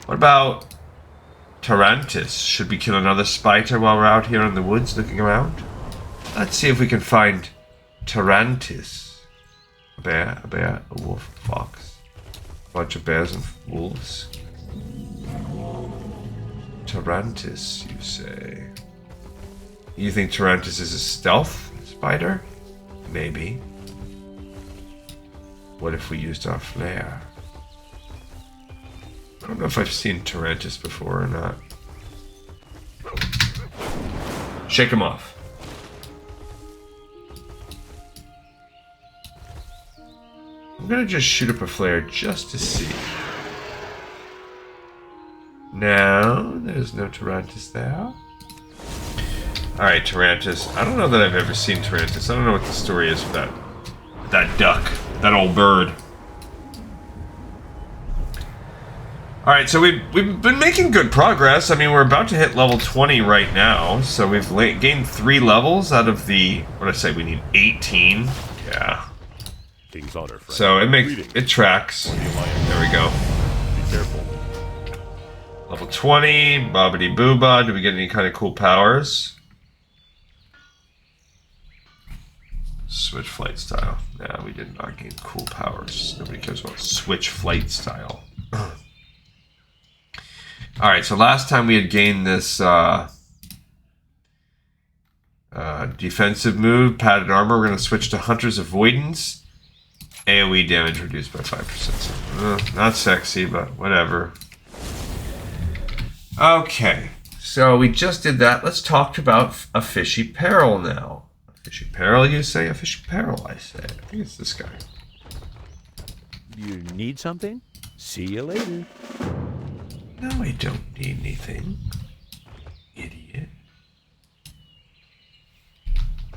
What about... Tarantus? Should we kill another spider while we're out here in the woods looking around? Let's see if we can find Tarantus. A bear, a wolf, a fox. A bunch of bears and wolves. Tarantus, you say? You think Tarantus is a stealth spider? Maybe. What if we used our flare? I don't know if I've seen Tarantus before or not. Shake him off. I'm gonna just shoot up a flare just to see. No, there's no Tarantus there. Alright, Tarantus. I don't know that I've ever seen Tarantus. I don't know what the story is with that duck. That old bird. Alright, so we've been making good progress. I mean, we're about to hit level 20 right now. So we've gained 3 levels out of the... What did I say? We need 18? Yeah. King's honor, friend. So Greetings. it tracks. The Alliance. There we go. Be careful. Level 20, bobbity booba. Do we get any kind of cool powers? Switch flight style. No, we did not gain cool powers. Nobody cares about switch flight style. Alright, so last time we had gained this defensive move, padded armor. We're going to switch to Hunter's Avoidance. AoE damage reduced by 5%. So, not sexy, but whatever. Okay, so we just did that. Let's talk about a fishy peril now. A fishy peril, you say? A fishy peril, I say. I think it's this guy. You need something? See you later. No, I don't need anything. Idiot.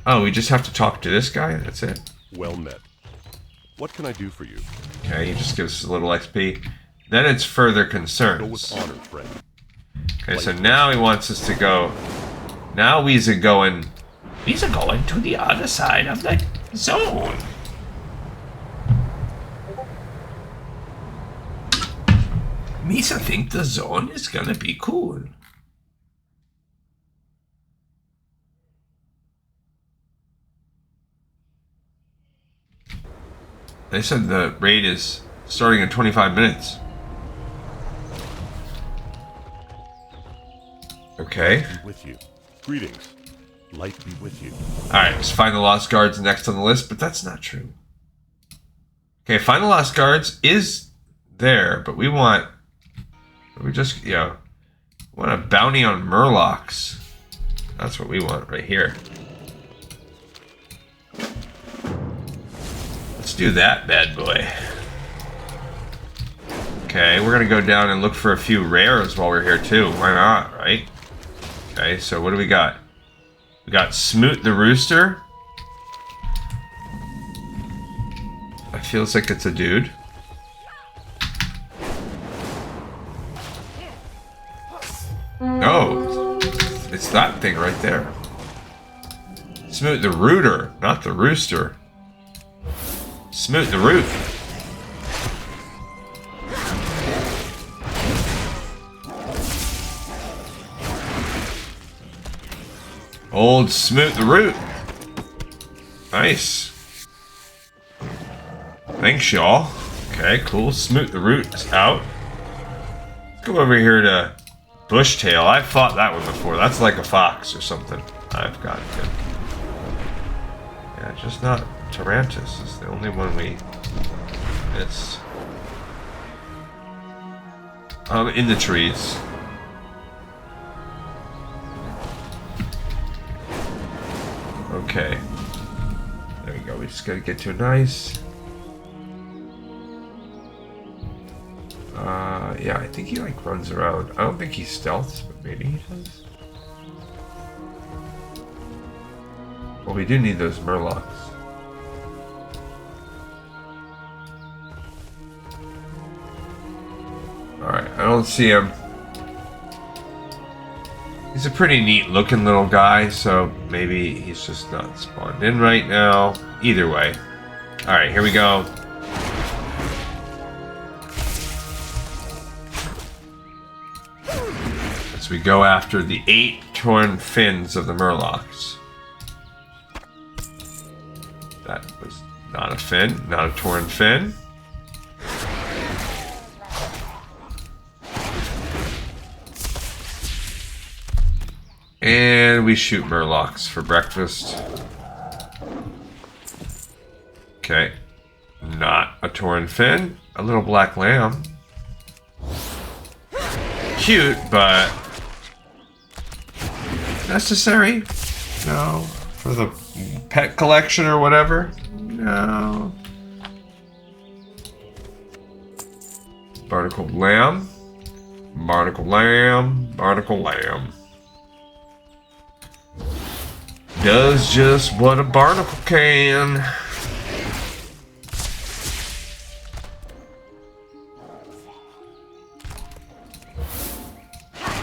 Oh, we just have to talk to this guy? That's it? Well met. What can I do for you? Okay, he just gives us a little XP. Then it's further Go with concerns. honor, friend. Okay, so now he wants us to go. Now we's a going to the other side of the zone. Misa think the zone is gonna be cool. They said the raid is starting in 25 minutes. Okay. Be with you. Greetings. Light be with you. Alright, let's find the Lost Guards next on the list, but that's not true. Okay, find the Lost Guards is there, but we want... We just, want a bounty on Murlocs. That's what we want right here. Let's do that, bad boy. Okay, we're gonna go down and look for a few rares while we're here too. Why not, right? Okay, so what do we got? We got Smoot the Rooster. It feels like it's a dude. Oh, it's that thing right there. Smoot the Rooter, not the Rooster. Smoot the Root. Old Smoot the Root. Nice. Thanks, y'all. Okay, cool. Smoot the Root is out. Let's go over here to Bushtail. I've fought that one before. That's like a fox or something. I've got it. Yeah, just not Tarantus. Is the only one we missed. In the trees. Okay. There we go. We just gotta get to a nice. Yeah, I think he like runs around. I don't think he stealths, but maybe he does. Well, we do need those Murlocs. Alright, I don't see him. He's a pretty neat looking little guy, so maybe he's just not spawned in right now. Either way. Alright, here we go. As we go after the 8 torn fins of the Murlocs. That was not a fin, not a torn fin. And we shoot Murlocs for breakfast. Okay. Not a torn fin. A little black lamb. Cute, but... necessary? No. For the pet collection or whatever? No. Barnacled lamb. Barnacled lamb. Barnacled lamb. Does just what a barnacle can.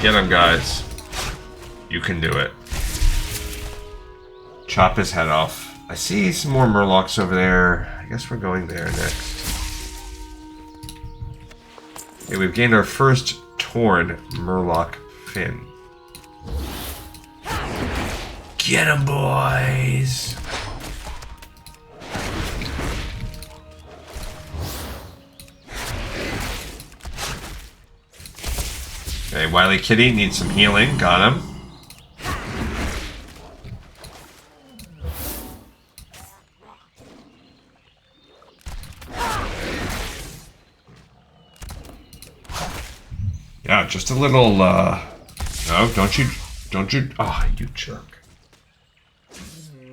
Get him, guys. You can do it. Chop his head off. I see some more Murlocs over there. guess we're going there next. Okay, we've gained our first Torn Murloc fin. Get 'em, boys! Okay, Wily Kitty needs some healing. Got him. Yeah, just a little, no, don't you, oh, you jerk.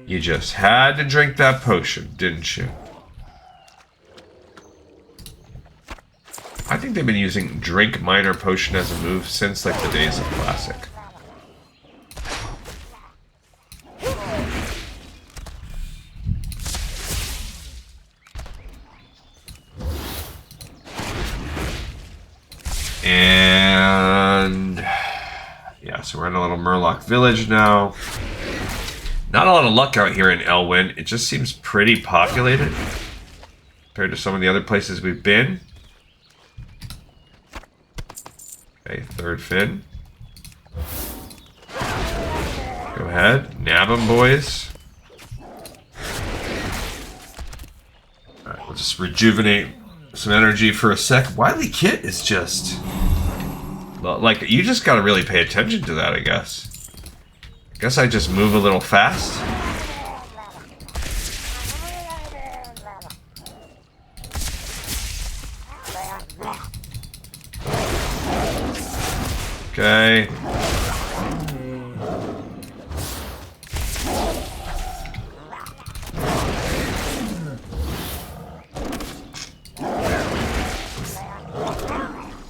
You just had to drink that potion, didn't you? I think they've been using Drink Minor Potion as a move since, like, the days of Classic. And yeah, so we're in a little Murloc village now. Not a lot of luck out here in Elwyn. It just seems pretty populated compared to some of the other places we've been. Okay, third fin. Go ahead, nab them, boys. Alright, we'll just rejuvenate some energy for a sec. Wily Kit is just... like, you just gotta really pay attention to that, I guess. I guess I just move a little fast. Okay.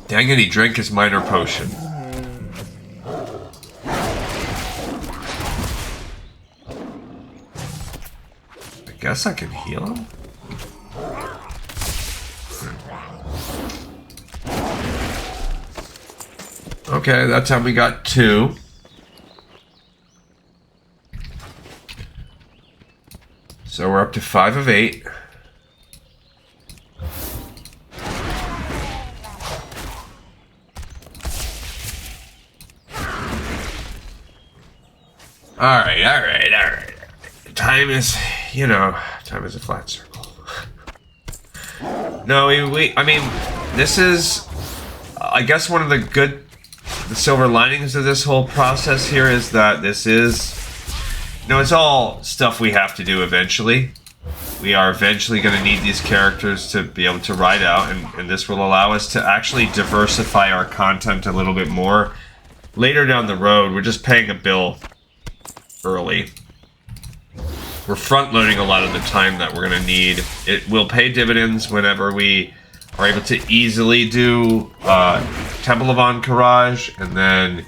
Dang it, he drank his minor potion. I guess I can heal him? Okay, that time we got 2. So we're up to 5 of 8. Alright. Time is, you know, time is a flat circle. No, I mean, this is, I guess one of the silver linings of this whole process here is that this is, you know, it's all stuff we have to do eventually. We are eventually going to need these characters to be able to ride out, and this will allow us to actually diversify our content a little bit more. Later down the road, we're just paying a bill early. We're front-loading a lot of the time that we're going to need. It will pay dividends whenever we are able to easily do Temple of Ahn'Qiraj, and then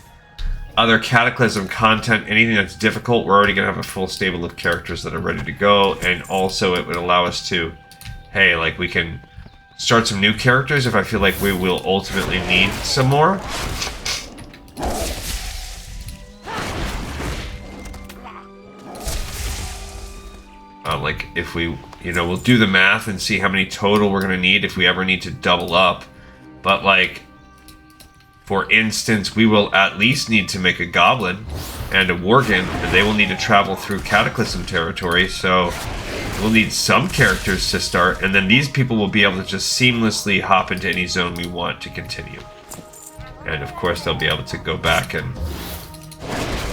other Cataclysm content, anything that's difficult, we're already going to have a full stable of characters that are ready to go, and also it would allow us to, hey, like, we can start some new characters if I feel like we will ultimately need some more. Like, if we, you know, we'll do the math and see how many total we're going to need if we ever need to double up. But, like, for instance, we will at least need to make a Goblin and a Worgen, and they will need to travel through Cataclysm territory, so we'll need some characters to start, and then these people will be able to just seamlessly hop into any zone we want to continue. And, of course, they'll be able to go back and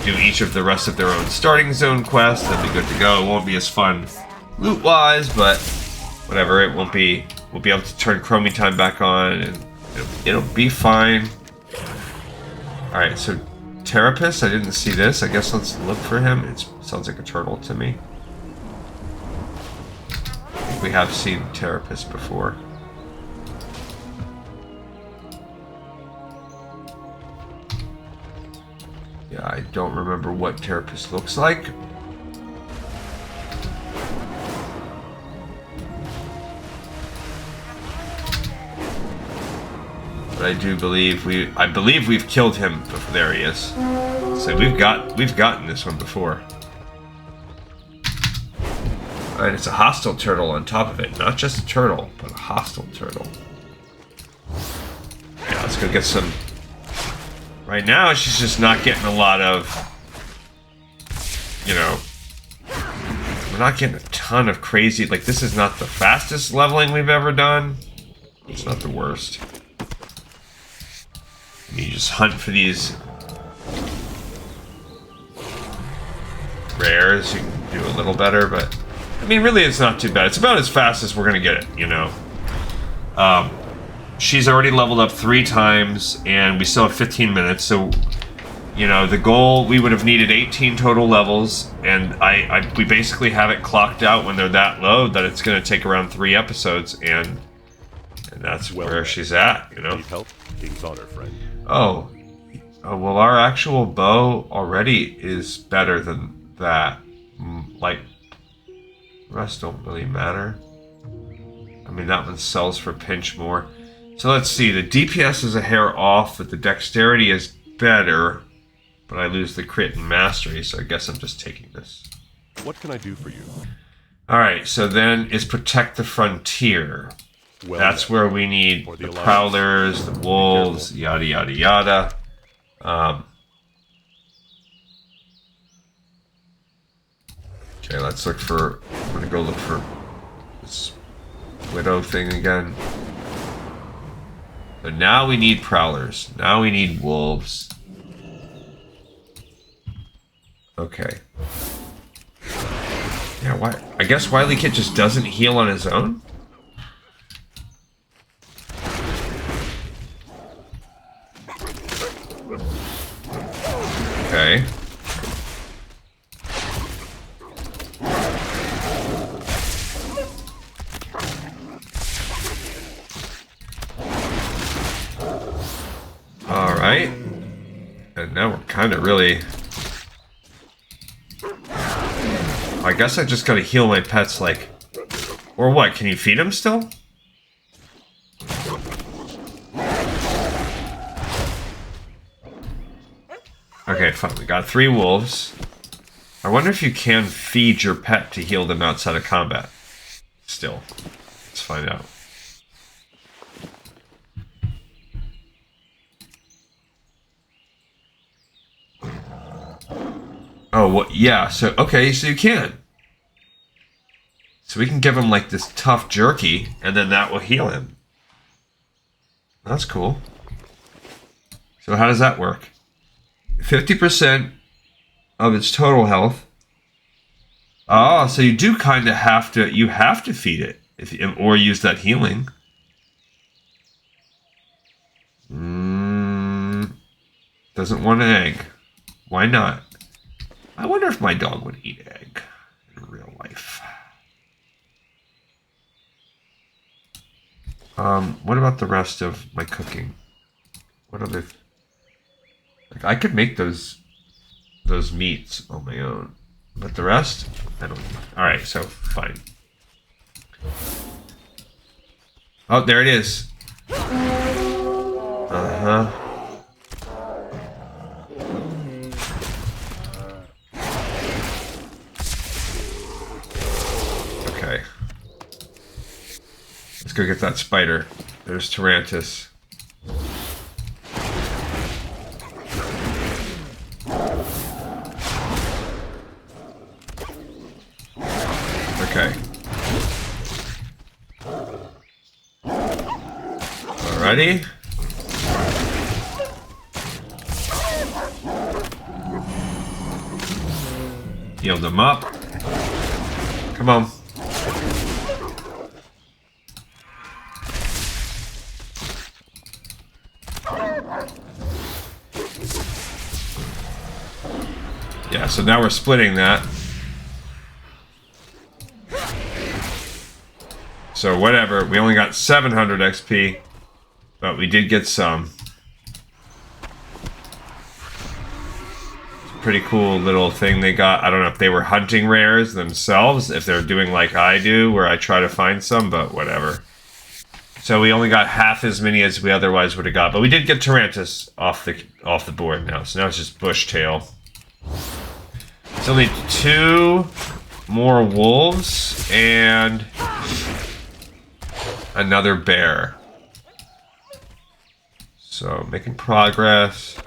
do each of the rest of their own starting zone quests. They'll be good to go. It won't be as fun loot-wise, but whatever. It won't be. We'll be able to turn Chromie Time back on, and it'll be fine. All right, so Terrapis. I didn't see this. I guess let's look for him. It sounds like a turtle to me. I think we have seen Terrapis before. Yeah, I don't remember what Terrapis looks like. But I do believe we've killed him. There he is. So we've gotten this one before. Alright, it's a hostile turtle on top of it. Not just a turtle, but a hostile turtle. Yeah, let's go get some... Right now, she's just not getting a lot of... You know... We're not getting a ton of crazy... Like, this is not the fastest leveling we've ever done. It's not the worst. You just hunt for these... rares. You can do a little better, but... I mean, really, it's not too bad. It's about as fast as we're gonna get it, you know? She's already leveled up 3 times, and we still have 15 minutes, so... You know, the goal, we would have needed 18 total levels, and we basically have it clocked out when they're that low that it's gonna take around 3 episodes, and that's where she's at, you know? Need help? King's honor, friend. Oh, well, our actual bow already is better than that. Like, the rest don't really matter. I mean, that one sells for pinch more. So let's see, the DPS is a hair off, but the dexterity is better. But I lose the crit and mastery, so I guess I'm just taking this. What can I do for you? Alright, so then is protect the frontier. Well, that's where we need the prowlers, the wolves, yada yada yada. Okay, let's look for... I'm gonna go look for this widow thing again. So now we need prowlers. Now we need wolves. Okay. Yeah, why? I guess Wily Kit just doesn't heal on his own? Okay. Alright. And now we're kind of really... I guess I just gotta heal my pets, like... Or what, can you feed them still? Okay, fine, we got 3 wolves. I wonder if you can feed your pet to heal them outside of combat. Still. Let's find out. Oh, well, yeah, so, okay, so you can. So we can give him, like, this tough jerky, and then that will heal him. That's cool. So how does that work? 50% of its total health. Oh, so you do kind of have to, you have to feed it, or use that healing. Doesn't want an egg. Why not? I wonder if my dog would eat egg in real life. What about the rest of my cooking? What other... Like, I could make those meats on my own. But the rest, I don't... Alright, so, fine. Oh, there it is. Uh-huh. Okay. Let's go get that spider. There's Tarantus. Okay. Alrighty. Heal them up. Come on. Yeah, so now we're splitting that. So whatever, we only got 700 XP, but we did get some. Pretty cool little thing they got. I don't know if they were hunting rares themselves, if they're doing like I do, where I try to find some, but whatever. So we only got half as many as we otherwise would have got, but we did get Tarantus off the board now. So now it's just Bushtail. Still need 2 more wolves and another bear. So, making progress.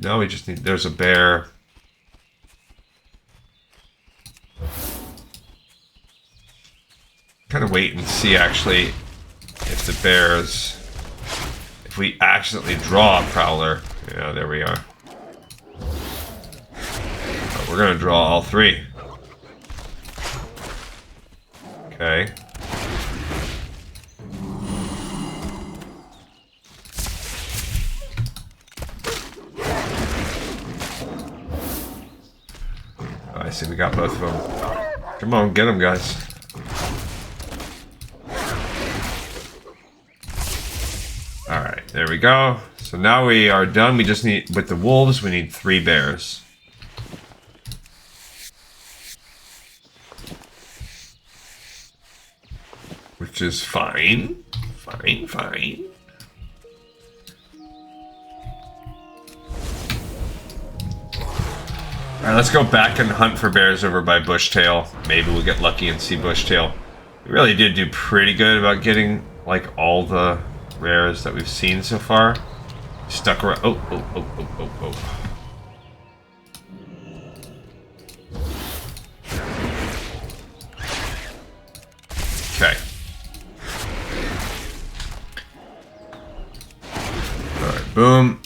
Now we just need... There's a bear. Kind of wait and see, actually, if the bears... If we accidentally draw a prowler. Yeah, there we are. But we're going to draw all three. Okay. I see we got both of them. Come on, get them, guys. Alright, there we go. So now we are done. We just need, with the wolves, we need 3 bears. Which is fine. Fine, fine. Alright, let's go back and hunt for bears over by Bushtail. Maybe we'll get lucky and see Bushtail. We really did do pretty good about getting, like, all the rares that we've seen so far. Stuck around. Oh. Okay. Alright, boom.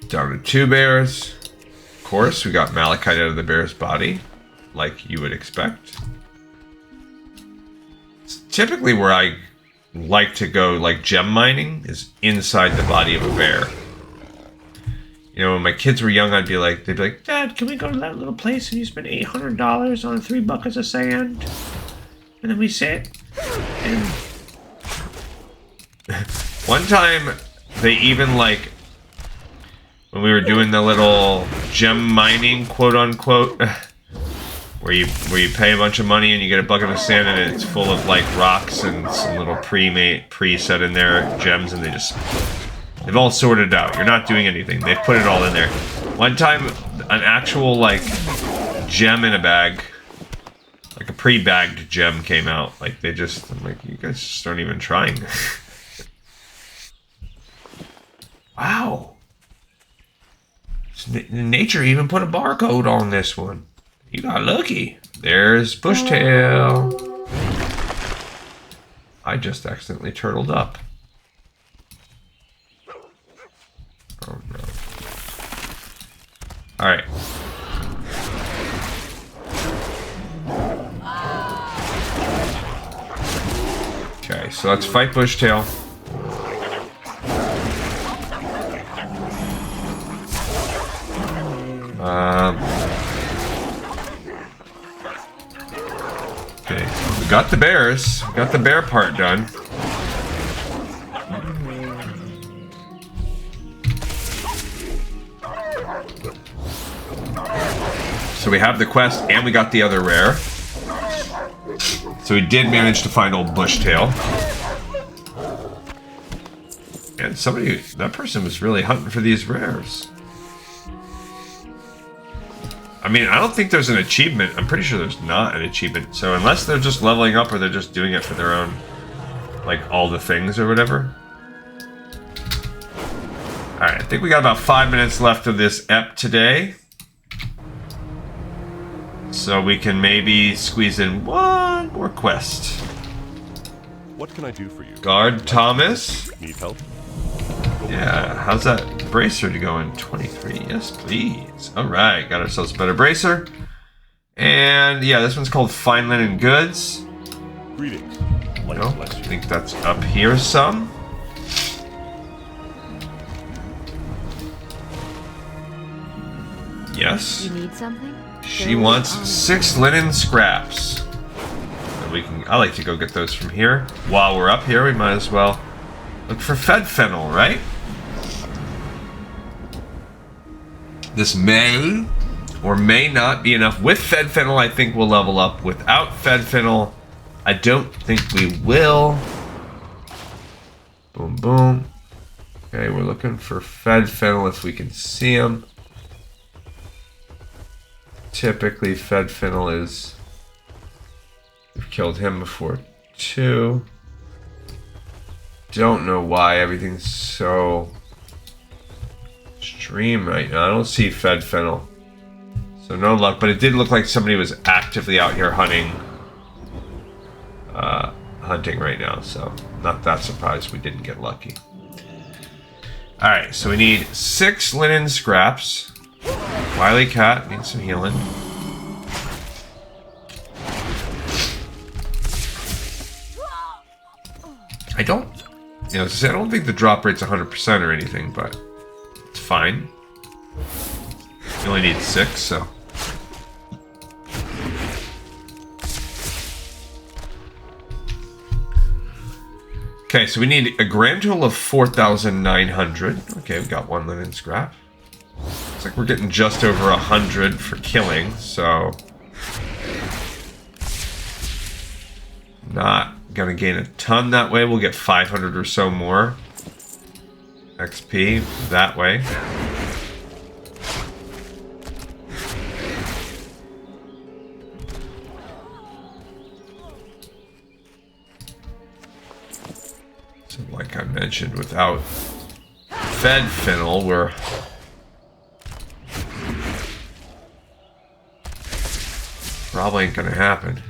Down to 2 bears. Of course, we got malachite out of the bear's body, like you would expect. It's typically where I like to go, like, gem mining, is inside the body of a bear. You know, when my kids were young, they'd be like, Dad, can we go to that little place and you spend $800 on 3 buckets of sand? And then we sit. And one time, they even, like, when we were doing the little gem mining, quote unquote, where you pay a bunch of money and you get a bucket of sand and it's full of, like, rocks and some little pre-set in there gems, and they've all sorted it out. You're not doing anything. They've put it all in there. One time, an actual, like, gem in a bag, like a pre-bagged gem came out. Like, I'm like, you guys just aren't even trying. Wow. Nature even put a barcode on this one. You got lucky. There's Bushtail. I just accidentally turtled up. Oh no. Alright. Okay, so let's fight Bushtail. Okay, we got the bears. We got the bear part done. So we have the quest and we got the other rare. So we did manage to find old Bushtail. And that person was really hunting for these rares. I mean, I don't think there's an achievement. I'm pretty sure there's not an achievement. So unless they're just leveling up or they're just doing it for their own, like, all the things or whatever. Alright, I think we got about 5 minutes left of this ep today. So we can maybe squeeze in one more quest. What can I do for you? Guard Thomas. Need help? Yeah, how's that bracer to go in? 23. Yes, please. Alright, got ourselves a better bracer. And yeah, this one's called Fine Linen Goods. Greetings. No, I think that's up here some. Yes. You need something? She wants 6 linen scraps. And I like to go get those from here. While we're up here, we might as well look for fed fennel, right? This may or may not be enough. With fed fennel, I think we'll level up. Without fed fennel, I don't think we will. Boom, boom. Okay, we're looking for Fed Fennel if we can see him. Typically, Fed Fennel is... We've killed him before, too. Don't know why everything's so extreme right now. I don't see Fed Fennel. So no luck, but it did look like somebody was actively out here hunting right now, so not that surprised we didn't get lucky. Alright, so we need 6 linen scraps. Wily Cat needs some healing. I don't, I don't think the drop rate's 100% or anything, but it's fine. You only need 6, so. Okay, so we need a grand total of 4,900. Okay, we got 1 linen scrap. Looks like we're getting just over 100 for killing, so not gonna gain a ton that way. We'll get 500 or so more XP that way. So like I mentioned, without Fed Fennel, we're probably ain't gonna happen.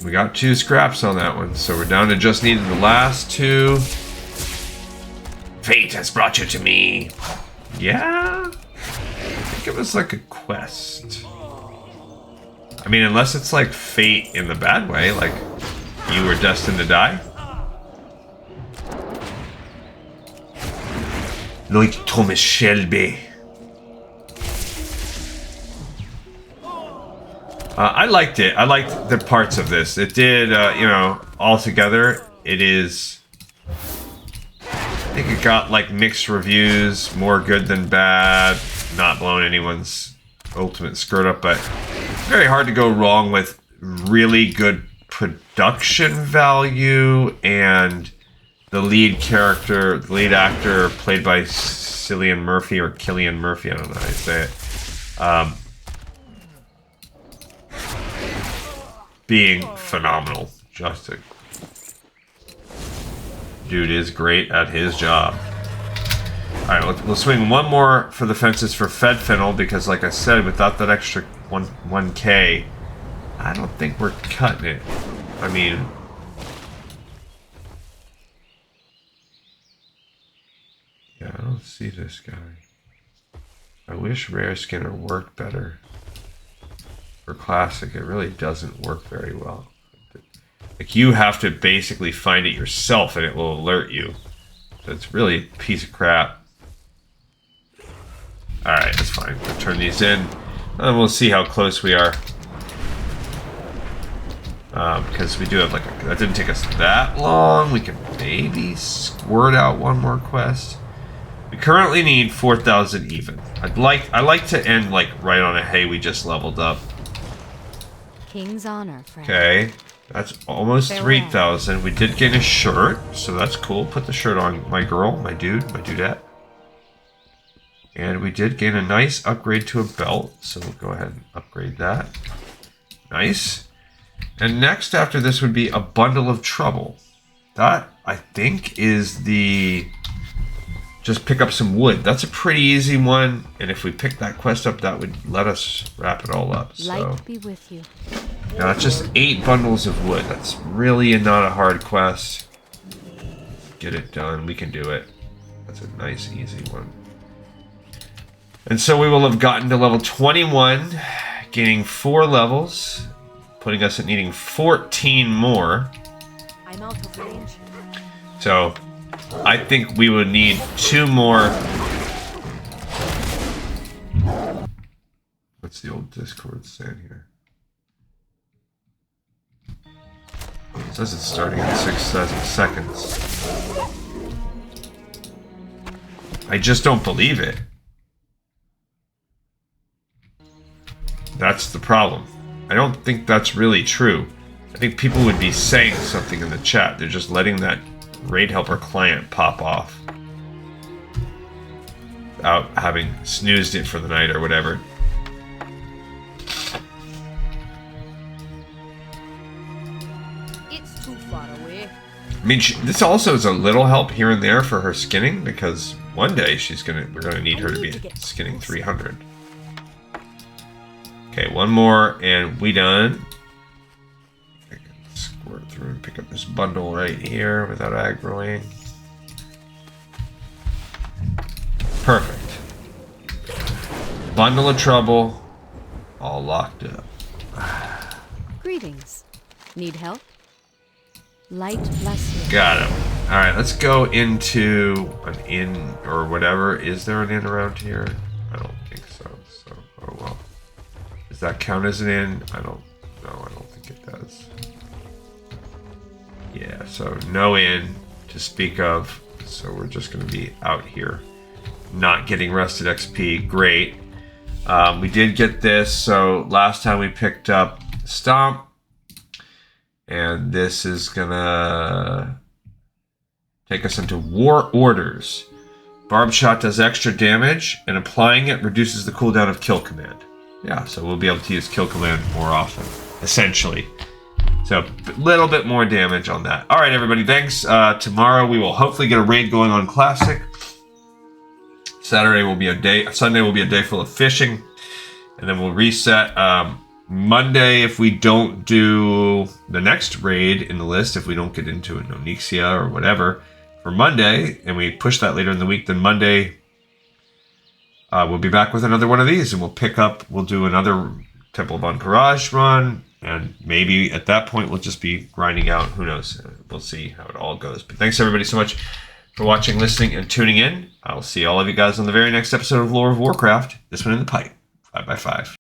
We got 2 scraps on that one, so we're down to just needing the last 2. Fate has brought you to me. Yeah? I think it was like a quest. I mean, unless it's like fate in the bad way, like you were destined to die. Like Thomas Shelby. I liked it. I liked the parts of this. It did, altogether, it is... I think it got, like, mixed reviews, more good than bad, not blowing anyone's ultimate skirt up, but very hard to go wrong with really good production value, and the lead character, the lead actor, played by Cillian Murphy, or Killian Murphy, I don't know how you say it, being phenomenal. Dude is great at his job. Alright, we'll swing one more for the fences for Fed Fennel, because like I said, without that extra 1K, I don't think we're cutting it. I mean... yeah, I don't see this guy. I wish Rare Skinner worked better. For Classic, it really doesn't work very well. Like, you have to basically find it yourself and it will alert you. So it's really a piece of crap. Alright, that's fine. We'll turn these in. And we'll see how close we are. Because we do have, like, that didn't take us that long. We can maybe squirt out one more quest. We currently need 4,000 even. I like to end, like, right on a hey, we just leveled up. King's honor, friend. Okay, that's almost 3,000. We did get a shirt, so that's cool. Put the shirt on my girl, my dude, my dudette. And we did gain a nice upgrade to a belt, so we'll go ahead and upgrade that. Nice. And next after this would be a bundle of trouble. That, I think, is the... just pick up some wood. That's a pretty easy one, and if we pick that quest up, that would let us wrap it all up. So. Light be with you. Now it's just 8 bundles of wood. That's really not a hard quest. Get it done. We can do it. That's a nice, easy one. And so we will have gotten to level 21, gaining 4 levels, putting us at needing 14 more. I'm out of range. So I think we would need 2 more. What's the old Discord saying here? It says it's starting at 6 seconds. I just don't believe it. That's the problem. I don't think that's really true. I think people would be saying something in the chat. They're just letting that raid helper client pop off without having snoozed it for the night or whatever. It's too far away. I mean, this also is a little help here and there for her skinning, because one day we're gonna need her to be skinning 300. Okay, one more and we done. I can squirt through and pick up this bundle right here without aggroing. Perfect. Bundle of trouble, all locked up. Greetings. Need help? Light bless you. Got him. All right, let's go into an inn or whatever. Is there an inn around here? I don't think so. So, oh well. Does that count as an inn? I don't think it does. Yeah, so no inn to speak of. So we're just going to be out here, not getting rested XP. Great. We did get this. So last time we picked up Stomp. And this is gonna take us into War Orders. Barb Shot does extra damage, and applying it reduces the cooldown of Kill Command. Yeah, so we'll be able to use Kill Command more often, essentially. So a little bit more damage on that. All right, everybody, thanks. Tomorrow we will hopefully get a raid going on Classic. Sunday will be a day full of fishing, and then we'll reset. Monday, if we don't do the next raid in the list, if we don't get into an Onyxia or whatever for Monday, and we push that later in the week, then Monday we'll be back with another one of these, and we'll do another Temple of Ahn'Qiraj run, and maybe at that point we'll just be grinding out. Who knows? We'll see how it all goes. But thanks everybody so much for watching, listening, and tuning in. I'll see all of you guys on the very next episode of Lore of Warcraft. This one in the pipe. 5x5.